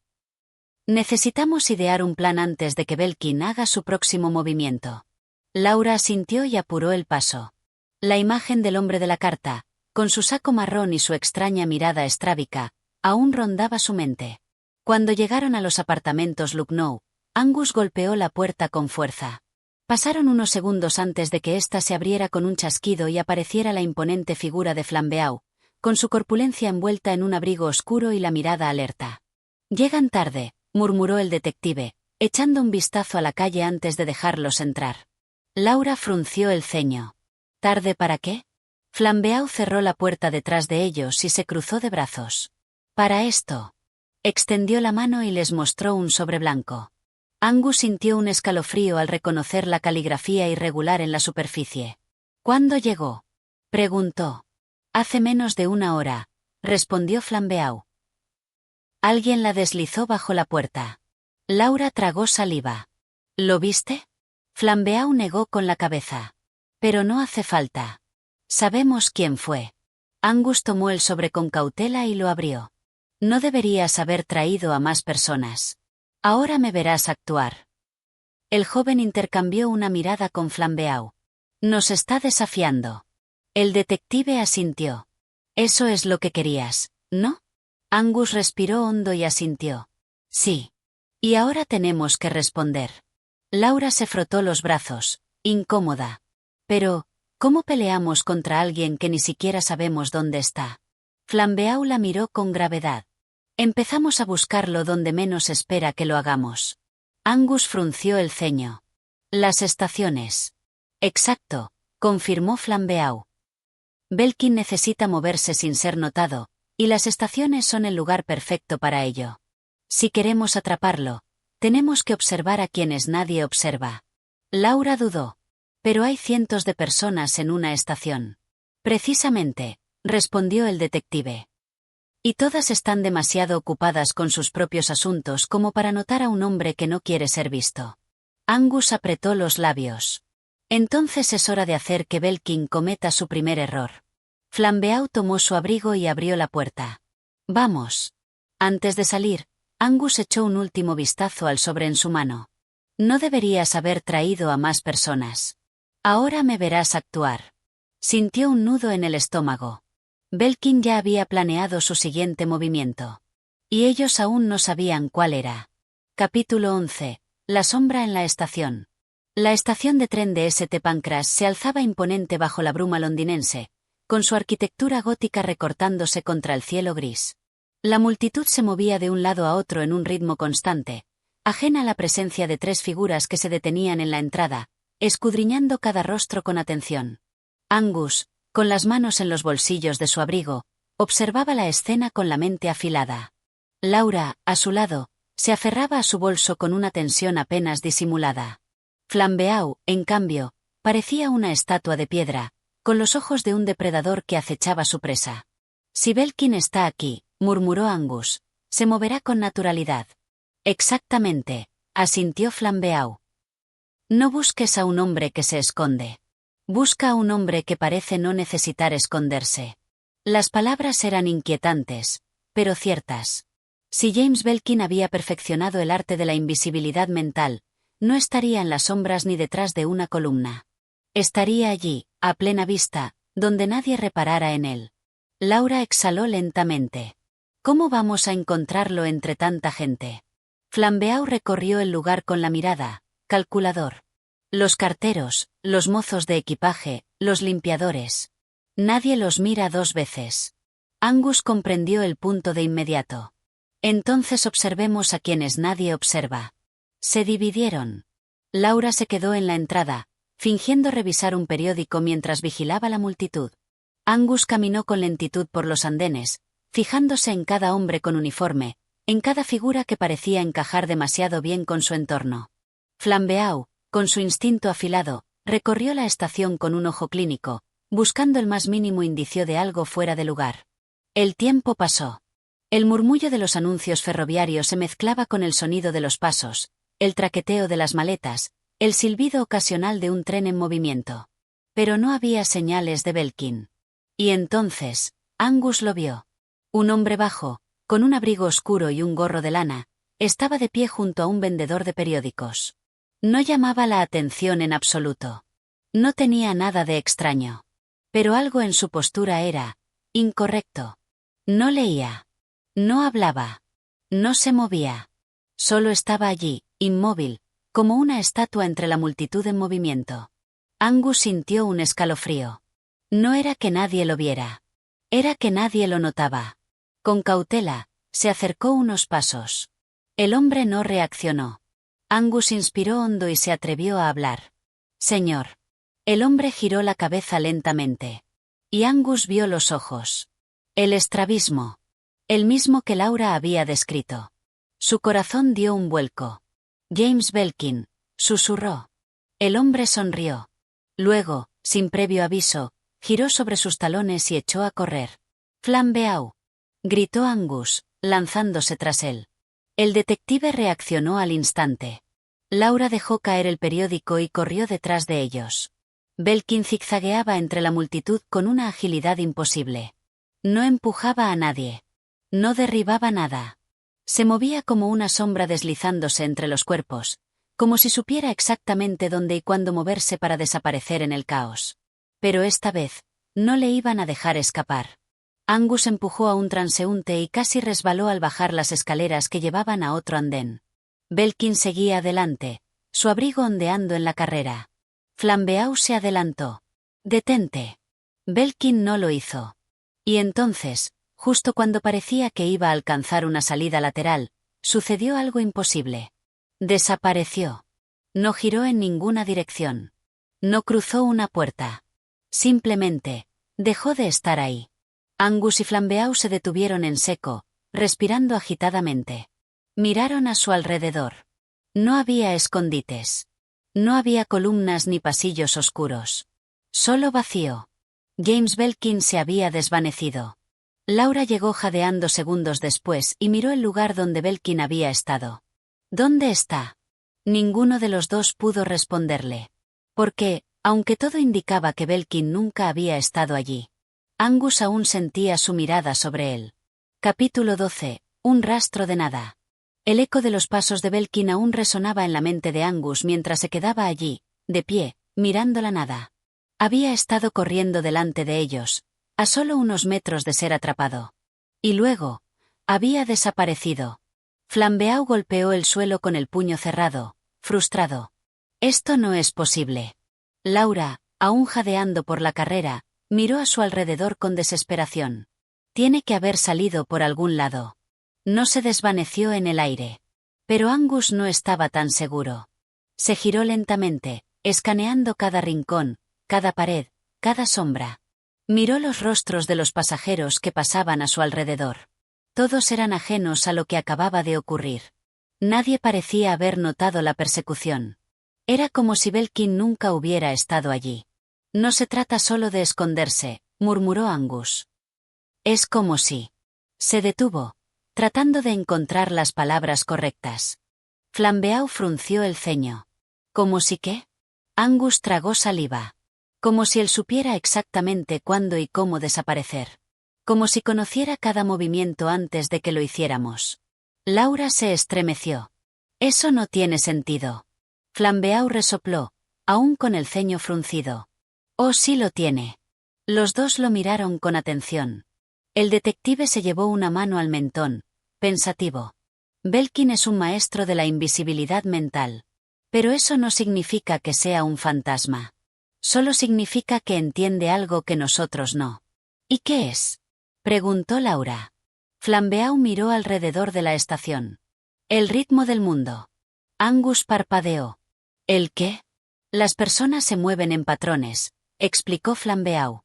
S1: Necesitamos idear un plan antes de que Belkin haga su próximo movimiento. Laura asintió y apuró el paso. La imagen del hombre de la carta, con su saco marrón y su extraña mirada estrábica, aún rondaba su mente. Cuando llegaron a los apartamentos Lucknow, Angus golpeó la puerta con fuerza. Pasaron unos segundos antes de que ésta se abriera con un chasquido y apareciera la imponente figura de Flambeau, con su corpulencia envuelta en un abrigo oscuro y la mirada alerta. «Llegan tarde», murmuró el detective, echando un vistazo a la calle antes de dejarlos entrar. Laura frunció el ceño. ¿Tarde para qué? Flambeau cerró la puerta detrás de ellos y se cruzó de brazos. «Para esto». Extendió la mano y les mostró un sobre blanco. Angus sintió un escalofrío al reconocer la caligrafía irregular en la superficie. «¿Cuándo llegó?», preguntó. Hace menos de una hora, respondió Flambeau. Alguien la deslizó bajo la puerta. Laura tragó saliva. ¿Lo viste? Flambeau negó con la cabeza. Pero no hace falta. Sabemos quién fue. Angus tomó el sobre con cautela y lo abrió. No deberías haber traído a más personas. Ahora me verás actuar. El joven intercambió una mirada con Flambeau. Nos está desafiando. El detective asintió. Eso es lo que querías, ¿no? Angus respiró hondo y asintió. Sí. Y ahora tenemos que responder. Laura se frotó los brazos, incómoda. Pero, ¿cómo peleamos contra alguien que ni siquiera sabemos dónde está? Flambeau la miró con gravedad. Empezamos a buscarlo donde menos espera que lo hagamos. Angus frunció el ceño. Las estaciones. Exacto, confirmó Flambeau. Belkin necesita moverse sin ser notado, y las estaciones son el lugar perfecto para ello. Si queremos atraparlo, tenemos que observar a quienes nadie observa. Laura dudó. Pero hay cientos de personas en una estación. Precisamente, respondió el detective. Y todas están demasiado ocupadas con sus propios asuntos como para notar a un hombre que no quiere ser visto. Angus apretó los labios. Entonces es hora de hacer que Belkin cometa su primer error. Flambeau tomó su abrigo y abrió la puerta. Vamos. Antes de salir, Angus echó un último vistazo al sobre en su mano. No deberías haber traído a más personas. Ahora me verás actuar. Sintió un nudo en el estómago. Belkin ya había planeado su siguiente movimiento. Y ellos aún no sabían cuál era. Capítulo 11. La sombra en la estación. La estación de tren de St. Pancras se alzaba imponente bajo la bruma londinense, con su arquitectura gótica recortándose contra el cielo gris. La multitud se movía de un lado a otro en un ritmo constante, ajena a la presencia de tres figuras que se detenían en la entrada, escudriñando cada rostro con atención. Angus, con las manos en los bolsillos de su abrigo, observaba la escena con la mente afilada. Laura, a su lado, se aferraba a su bolso con una tensión apenas disimulada. Flambeau, en cambio, parecía una estatua de piedra, con los ojos de un depredador que acechaba su presa. Si Belkin está aquí, murmuró Angus, se moverá con naturalidad. Exactamente, asintió Flambeau. No busques a un hombre que se esconde. Busca a un hombre que parece no necesitar esconderse. Las palabras eran inquietantes, pero ciertas. Si James Belkin había perfeccionado el arte de la invisibilidad mental, no estaría en las sombras ni detrás de una columna. Estaría allí, a plena vista, donde nadie reparara en él. Laura exhaló lentamente. ¿Cómo vamos a encontrarlo entre tanta gente? Flambeau recorrió el lugar con la mirada, calculador. Los carteros, los mozos de equipaje, los limpiadores. Nadie los mira dos veces. Angus comprendió el punto de inmediato. Entonces observemos a quienes nadie observa. Se dividieron. Laura se quedó en la entrada, fingiendo revisar un periódico mientras vigilaba la multitud. Angus caminó con lentitud por los andenes, fijándose en cada hombre con uniforme, en cada figura que parecía encajar demasiado bien con su entorno. Flambeau, con su instinto afilado, recorrió la estación con un ojo clínico, buscando el más mínimo indicio de algo fuera de lugar. El tiempo pasó. El murmullo de los anuncios ferroviarios se mezclaba con el sonido de los pasos, el traqueteo de las maletas, el silbido ocasional de un tren en movimiento. Pero no había señales de Belkin. Y entonces, Angus lo vio. Un hombre bajo, con un abrigo oscuro y un gorro de lana, estaba de pie junto a un vendedor de periódicos. No llamaba la atención en absoluto. No tenía nada de extraño. Pero algo en su postura era incorrecto. No leía. No hablaba. No se movía. Solo estaba allí, inmóvil, como una estatua entre la multitud en movimiento. Angus sintió un escalofrío. No era que nadie lo viera. Era que nadie lo notaba. Con cautela, se acercó unos pasos. El hombre no reaccionó. Angus inspiró hondo y se atrevió a hablar. Señor. El hombre giró la cabeza lentamente. Y Angus vio los ojos. El estrabismo. El mismo que Laura había descrito. Su corazón dio un vuelco. James Belkin, susurró. El hombre sonrió. Luego, sin previo aviso, Giró sobre sus talones y echó a correr. «Flambeau», gritó Angus, lanzándose tras él. El detective reaccionó al instante. Laura dejó caer el periódico y corrió detrás de ellos. Belkin zigzagueaba entre la multitud con una agilidad imposible. No empujaba a nadie. No derribaba nada. Se movía como una sombra deslizándose entre los cuerpos, como si supiera exactamente dónde y cuándo moverse para desaparecer en el caos. Pero esta vez, no le iban a dejar escapar. Angus empujó a un transeúnte y casi resbaló al bajar las escaleras que llevaban a otro andén. Belkin seguía adelante, su abrigo ondeando en la carrera. Flambeau se adelantó. «Detente». Belkin no lo hizo. Y entonces, justo cuando parecía que iba a alcanzar una salida lateral, sucedió algo imposible. Desapareció. No giró en ninguna dirección. No cruzó una puerta. Simplemente, dejó de estar ahí. Angus y Flambeau se detuvieron en seco, respirando agitadamente. Miraron a su alrededor. No había escondites. No había columnas ni pasillos oscuros. Solo vacío. James Belkin se había desvanecido. Laura llegó jadeando segundos después y miró el lugar donde Belkin había estado. «¿Dónde está?» Ninguno de los dos pudo responderle. Porque, aunque todo indicaba que Belkin nunca había estado allí, Angus aún sentía su mirada sobre él. Capítulo 12. Un rastro de nada. El eco de los pasos de Belkin aún resonaba en la mente de Angus mientras se quedaba allí, de pie, mirando la nada. Había estado corriendo delante de ellos, a solo unos metros de ser atrapado. Y luego, había desaparecido. Flambeau golpeó el suelo con el puño cerrado, frustrado. «Esto no es posible». Laura, aún jadeando por la carrera, miró a su alrededor con desesperación. Tiene que haber salido por algún lado. No se desvaneció en el aire. Pero Angus no estaba tan seguro. Se giró lentamente, escaneando cada rincón, cada pared, cada sombra. Miró los rostros de los pasajeros que pasaban a su alrededor. Todos eran ajenos a lo que acababa de ocurrir. Nadie parecía haber notado la persecución. Era como si Belkin nunca hubiera estado allí. «No se trata solo de esconderse», murmuró Angus. «Es como si». Se detuvo, tratando de encontrar las palabras correctas. Flambeau frunció el ceño. ¿Cómo si qué? Angus tragó saliva. Como si él supiera exactamente cuándo y cómo desaparecer. Como si conociera cada movimiento antes de que lo hiciéramos. Laura se estremeció. «Eso no tiene sentido». Flambeau resopló, aún con el ceño fruncido. «Oh, sí lo tiene». Los dos lo miraron con atención. El detective se llevó una mano al mentón, pensativo. Belkin es un maestro de la invisibilidad mental. Pero eso no significa que sea un fantasma. Solo significa que entiende algo que nosotros no. ¿Y qué es?, preguntó Laura. Flambeau miró alrededor de la estación. «El ritmo del mundo». Angus parpadeó. «¿El qué?» «Las personas se mueven en patrones», explicó Flambeau.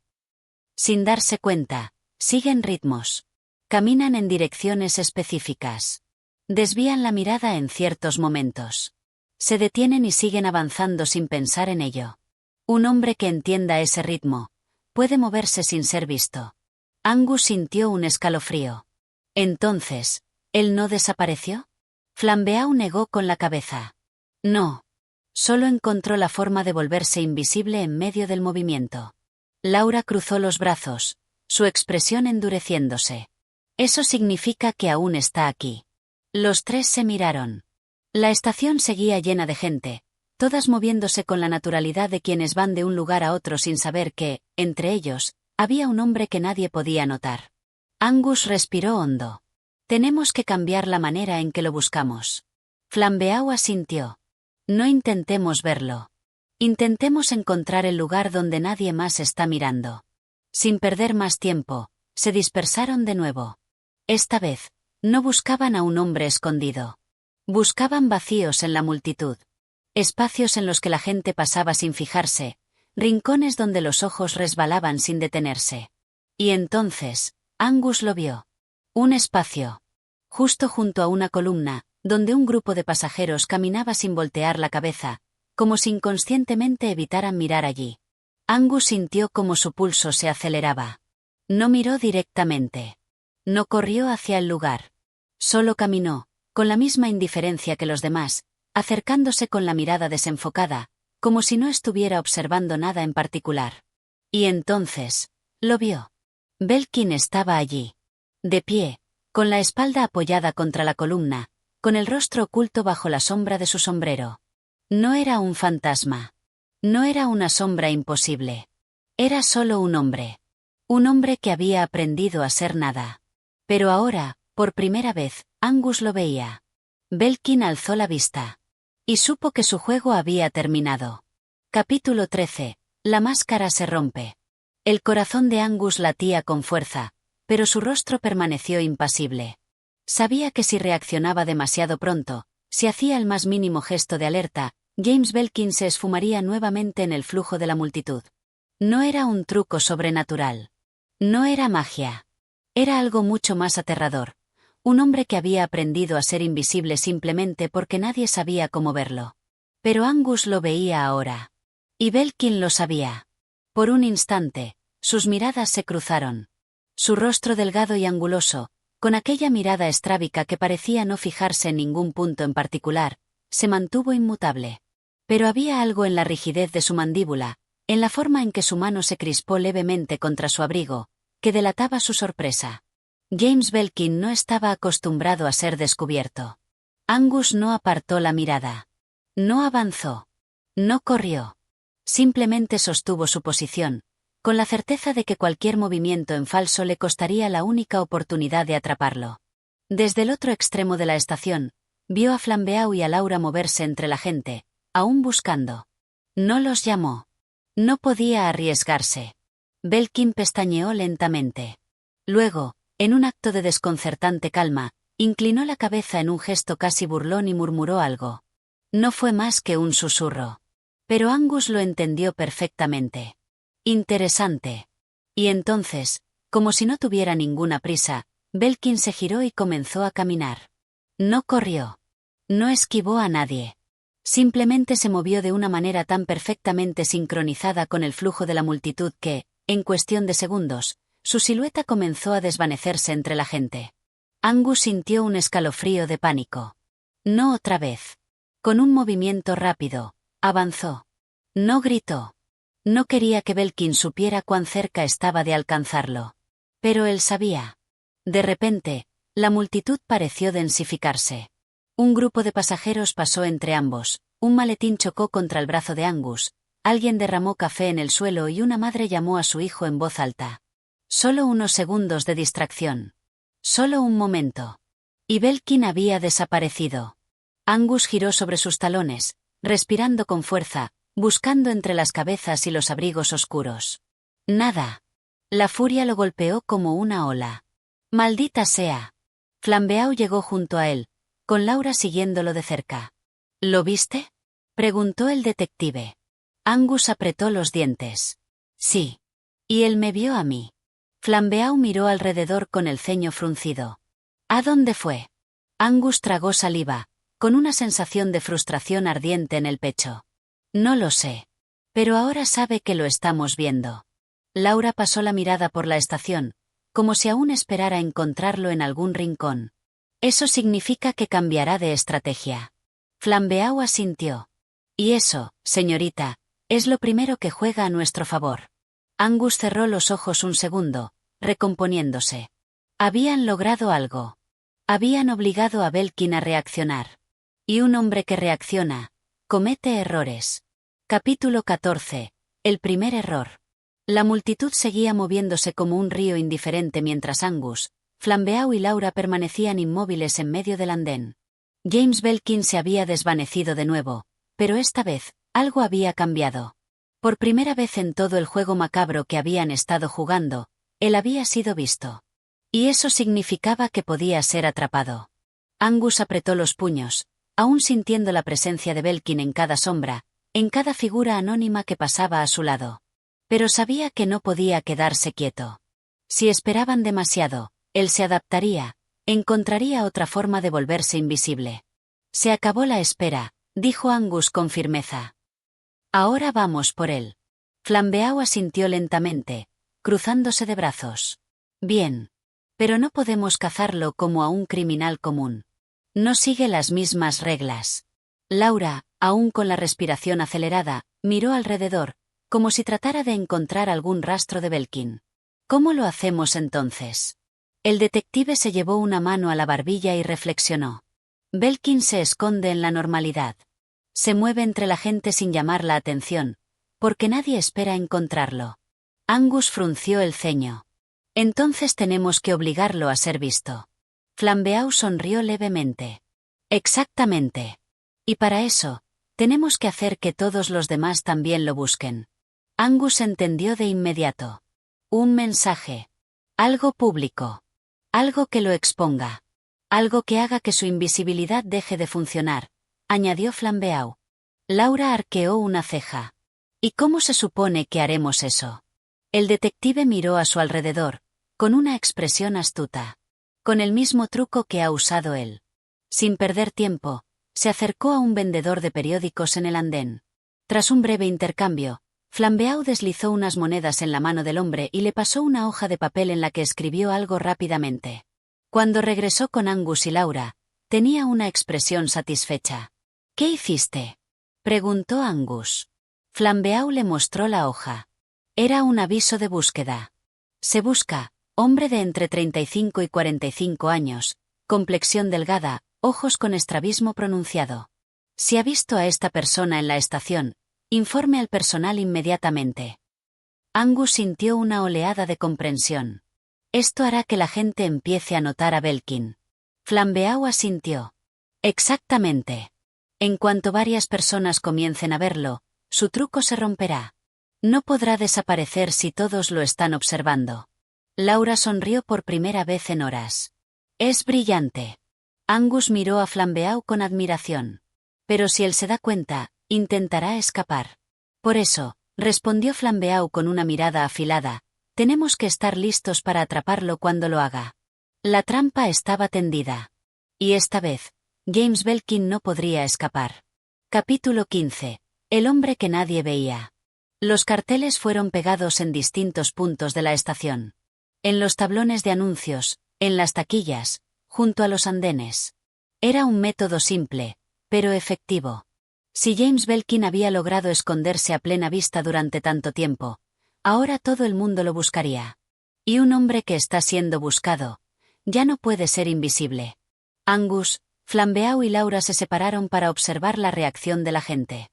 S1: Sin darse cuenta, siguen ritmos. Caminan en direcciones específicas. Desvían la mirada en ciertos momentos. Se detienen y siguen avanzando sin pensar en ello. Un hombre que entienda ese ritmo puede moverse sin ser visto. Angus sintió un escalofrío. Entonces, ¿él no desapareció? Flambeau negó con la cabeza. No. Solo encontró la forma de volverse invisible en medio del movimiento. Laura cruzó los brazos, su expresión endureciéndose. Eso significa que aún está aquí. Los tres se miraron. La estación seguía llena de gente, todas moviéndose con la naturalidad de quienes van de un lugar a otro sin saber que, entre ellos, había un hombre que nadie podía notar. Angus respiró hondo. «Tenemos que cambiar la manera en que lo buscamos». Flambeau asintió. «No intentemos verlo. Intentemos encontrar el lugar donde nadie más está mirando». Sin perder más tiempo, se dispersaron de nuevo. Esta vez, no buscaban a un hombre escondido. Buscaban vacíos en la multitud. Espacios en los que la gente pasaba sin fijarse, rincones donde los ojos resbalaban sin detenerse. Y entonces, Angus lo vio. Un espacio. Justo junto a una columna, donde un grupo de pasajeros caminaba sin voltear la cabeza, como si inconscientemente evitaran mirar allí. Angus sintió como su pulso se aceleraba. No miró directamente. No corrió hacia el lugar. Solo caminó, con la misma indiferencia que los demás, acercándose con la mirada desenfocada, como si no estuviera observando nada en particular. Y entonces, lo vio. Belkin estaba allí. De pie, con la espalda apoyada contra la columna, con el rostro oculto bajo la sombra de su sombrero. No era un fantasma. No era una sombra imposible. Era solo un hombre. Un hombre que había aprendido a ser nada. Pero ahora, por primera vez, Angus lo veía. Belkin alzó la vista. Y supo que su juego había terminado. Capítulo 13. La máscara se rompe. El corazón de Angus latía con fuerza, pero su rostro permaneció impasible. Sabía que si reaccionaba demasiado pronto, si hacía el más mínimo gesto de alerta, James Belkin se esfumaría nuevamente en el flujo de la multitud. No era un truco sobrenatural. No era magia. Era algo mucho más aterrador. Un hombre que había aprendido a ser invisible simplemente porque nadie sabía cómo verlo. Pero Angus lo veía ahora. Y Belkin lo sabía. Por un instante, sus miradas se cruzaron. Su rostro delgado y anguloso, con aquella mirada estrábica que parecía no fijarse en ningún punto en particular, se mantuvo inmutable. Pero había algo en la rigidez de su mandíbula, en la forma en que su mano se crispó levemente contra su abrigo, que delataba su sorpresa. James Belkin no estaba acostumbrado a ser descubierto. Angus no apartó la mirada. No avanzó. No corrió. Simplemente sostuvo su posición, con la certeza de que cualquier movimiento en falso le costaría la única oportunidad de atraparlo. Desde el otro extremo de la estación, vio a Flambeau y a Laura moverse entre la gente, aún buscando. No los llamó. No podía arriesgarse. Belkin pestañeó lentamente. Luego, en un acto de desconcertante calma, inclinó la cabeza en un gesto casi burlón y murmuró algo. No fue más que un susurro. Pero Angus lo entendió perfectamente. Interesante. Y entonces, como si no tuviera ninguna prisa, Belkin se giró y comenzó a caminar. No corrió. No esquivó a nadie. Simplemente se movió de una manera tan perfectamente sincronizada con el flujo de la multitud que, en cuestión de segundos, su silueta comenzó a desvanecerse entre la gente. Angus sintió un escalofrío de pánico. No otra vez. Con un movimiento rápido, avanzó. No gritó. No quería que Belkin supiera cuán cerca estaba de alcanzarlo. Pero él sabía. De repente, la multitud pareció densificarse. Un grupo de pasajeros pasó entre ambos, un maletín chocó contra el brazo de Angus, alguien derramó café en el suelo y una madre llamó a su hijo en voz alta. Solo unos segundos de distracción. Solo un momento. Y Belkin había desaparecido. Angus giró sobre sus talones, respirando con fuerza, buscando entre las cabezas y los abrigos oscuros. Nada. La furia lo golpeó como una ola. ¡Maldita sea! Flambeau llegó junto a él, con Laura siguiéndolo de cerca. ¿Lo viste?, preguntó el detective. Angus apretó los dientes. Sí. Y él me vio a mí. Flambeau miró alrededor con el ceño fruncido. ¿A dónde fue? Angus tragó saliva, con una sensación de frustración ardiente en el pecho. No lo sé. Pero ahora sabe que lo estamos viendo. Laura pasó la mirada por la estación, como si aún esperara encontrarlo en algún rincón. Eso significa que cambiará de estrategia. Flambeau asintió. Y eso, señorita, es lo primero que juega a nuestro favor. Angus cerró los ojos un segundo, recomponiéndose. Habían logrado algo. Habían obligado a Belkin a reaccionar. Y un hombre que reacciona, comete errores. Capítulo 14. El primer error. La multitud seguía moviéndose como un río indiferente mientras Angus, Flambeau y Laura permanecían inmóviles en medio del andén. James Belkin se había desvanecido de nuevo, pero esta vez, algo había cambiado. Por primera vez en todo el juego macabro que habían estado jugando, él había sido visto. Y eso significaba que podía ser atrapado. Angus apretó los puños, aún sintiendo la presencia de Belkin en cada sombra, en cada figura anónima que pasaba a su lado. Pero sabía que no podía quedarse quieto. Si esperaban demasiado, él se adaptaría, encontraría otra forma de volverse invisible. Se acabó la espera, dijo Angus con firmeza. Ahora vamos por él. Flambeau asintió lentamente, cruzándose de brazos. Bien. Pero no podemos cazarlo como a un criminal común. No sigue las mismas reglas. Laura, aún con la respiración acelerada, miró alrededor, como si tratara de encontrar algún rastro de Belkin. ¿Cómo lo hacemos entonces? El detective se llevó una mano a la barbilla y reflexionó. Belkin se esconde en la normalidad. Se mueve entre la gente sin llamar la atención, porque nadie espera encontrarlo. Angus frunció el ceño. Entonces tenemos que obligarlo a ser visto. Flambeau sonrió levemente. Exactamente. Y para eso, tenemos que hacer que todos los demás también lo busquen. Angus entendió de inmediato. Un mensaje. Algo público. Algo que lo exponga. Algo que haga que su invisibilidad deje de funcionar, añadió Flambeau. Laura arqueó una ceja. ¿Y cómo se supone que haremos eso? El detective miró a su alrededor, con una expresión astuta. Con el mismo truco que ha usado él. Sin perder tiempo, se acercó a un vendedor de periódicos en el andén. Tras un breve intercambio, Flambeau deslizó unas monedas en la mano del hombre y le pasó una hoja de papel en la que escribió algo rápidamente. Cuando regresó con Angus y Laura, tenía una expresión satisfecha. ¿Qué hiciste?, preguntó Angus. Flambeau le mostró la hoja. Era un aviso de búsqueda. Se busca, hombre de entre 35 y 45 años, complexión delgada, ojos con estrabismo pronunciado. Si ha visto a esta persona en la estación, informe al personal inmediatamente. Angus sintió una oleada de comprensión. Esto hará que la gente empiece a notar a Belkin. Flambeau asintió. Exactamente. En cuanto varias personas comiencen a verlo, su truco se romperá. No podrá desaparecer si todos lo están observando. Laura sonrió por primera vez en horas. Es brillante. Angus miró a Flambeau con admiración. Pero si él se da cuenta, intentará escapar. Por eso, respondió Flambeau con una mirada afilada, tenemos que estar listos para atraparlo cuando lo haga. La trampa estaba tendida. Y esta vez, James Belkin no podría escapar. Capítulo 15. El hombre que nadie veía. Los carteles fueron pegados en distintos puntos de la estación. En los tablones de anuncios, en las taquillas, junto a los andenes. Era un método simple, pero efectivo. Si James Belkin había logrado esconderse a plena vista durante tanto tiempo, ahora todo el mundo lo buscaría. Y un hombre que está siendo buscado, ya no puede ser invisible. Angus, Flambeau y Laura se separaron para observar la reacción de la gente.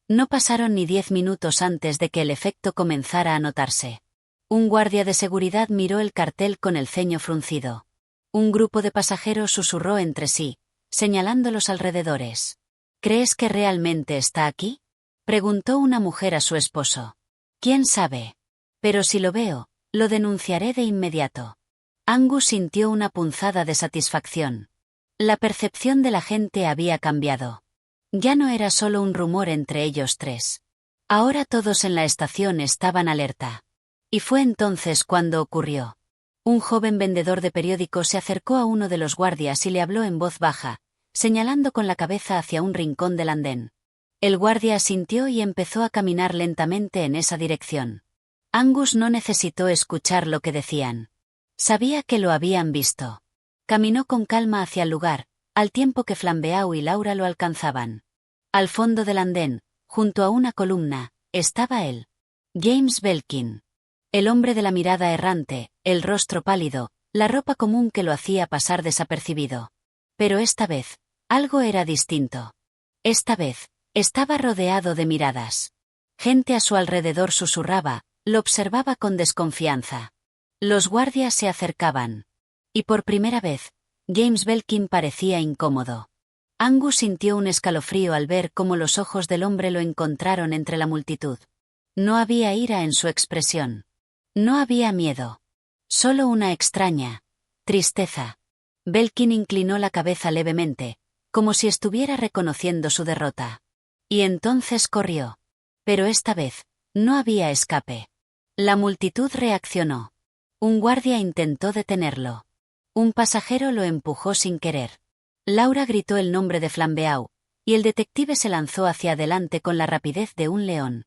S1: No pasaron ni 10 minutos antes de que el efecto comenzara a notarse. Un guardia de seguridad miró el cartel con el ceño fruncido. Un grupo de pasajeros susurró entre sí, señalando los alrededores. ¿Crees que realmente está aquí?, preguntó una mujer a su esposo. ¿Quién sabe? Pero si lo veo, lo denunciaré de inmediato. Angus sintió una punzada de satisfacción. La percepción de la gente había cambiado. Ya no era solo un rumor entre ellos tres. Ahora todos en la estación estaban alerta. Y fue entonces cuando ocurrió. Un joven vendedor de periódicos se acercó a uno de los guardias y le habló en voz baja, señalando con la cabeza hacia un rincón del andén. El guardia asintió y empezó a caminar lentamente en esa dirección. Angus no necesitó escuchar lo que decían. Sabía que lo habían visto. Caminó con calma hacia el lugar, al tiempo que Flambeau y Laura lo alcanzaban. Al fondo del andén, junto a una columna, estaba él. James Belkin. El hombre de la mirada errante, el rostro pálido, la ropa común que lo hacía pasar desapercibido. Pero esta vez, algo era distinto. Esta vez, estaba rodeado de miradas. Gente a su alrededor susurraba, lo observaba con desconfianza. Los guardias se acercaban. Y por primera vez, James Belkin parecía incómodo. Angus sintió un escalofrío al ver cómo los ojos del hombre lo encontraron entre la multitud. No había ira en su expresión. No había miedo. Solo una extraña tristeza. Belkin inclinó la cabeza levemente, como si estuviera reconociendo su derrota. Y entonces corrió. Pero esta vez, no había escape. La multitud reaccionó. Un guardia intentó detenerlo. Un pasajero lo empujó sin querer. Laura gritó el nombre de Flambeau, y el detective se lanzó hacia adelante con la rapidez de un león.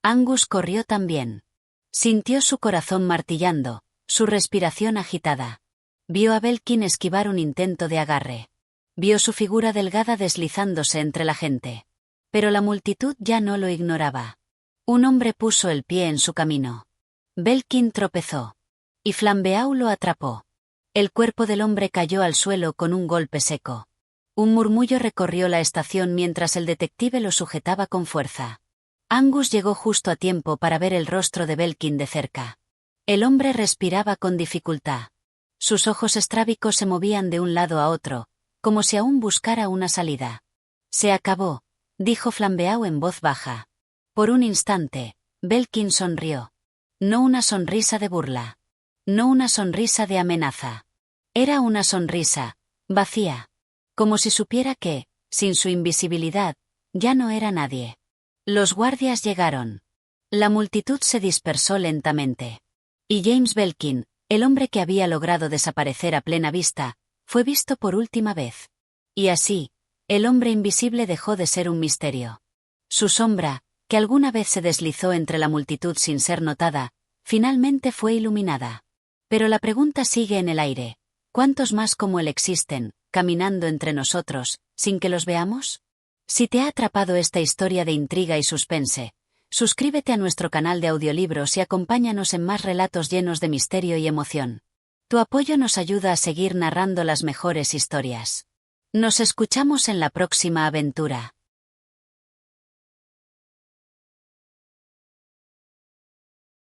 S1: Angus corrió también. Sintió su corazón martillando, su respiración agitada. Vio a Belkin esquivar un intento de agarre. Vio su figura delgada deslizándose entre la gente. Pero la multitud ya no lo ignoraba. Un hombre puso el pie en su camino. Belkin tropezó. Y Flambeau lo atrapó. El cuerpo del hombre cayó al suelo con un golpe seco. Un murmullo recorrió la estación mientras el detective lo sujetaba con fuerza. Angus llegó justo a tiempo para ver el rostro de Belkin de cerca. El hombre respiraba con dificultad. Sus ojos estrábicos se movían de un lado a otro, como si aún buscara una salida. Se acabó, dijo Flambeau en voz baja. Por un instante, Belkin sonrió. No una sonrisa de burla. No una sonrisa de amenaza. Era una sonrisa, vacía. Como si supiera que, sin su invisibilidad, ya no era nadie. Los guardias llegaron. La multitud se dispersó lentamente. Y James Belkin, el hombre que había logrado desaparecer a plena vista, fue visto por última vez. Y así, el hombre invisible dejó de ser un misterio. Su sombra, que alguna vez se deslizó entre la multitud sin ser notada, finalmente fue iluminada. Pero la pregunta sigue en el aire. ¿Cuántos más como él existen, caminando entre nosotros, sin que los veamos? Si te ha atrapado esta historia de intriga y suspense, suscríbete a nuestro canal de audiolibros y acompáñanos en más relatos llenos de misterio y emoción. Tu apoyo nos ayuda a seguir narrando las mejores historias. Nos escuchamos en la próxima aventura.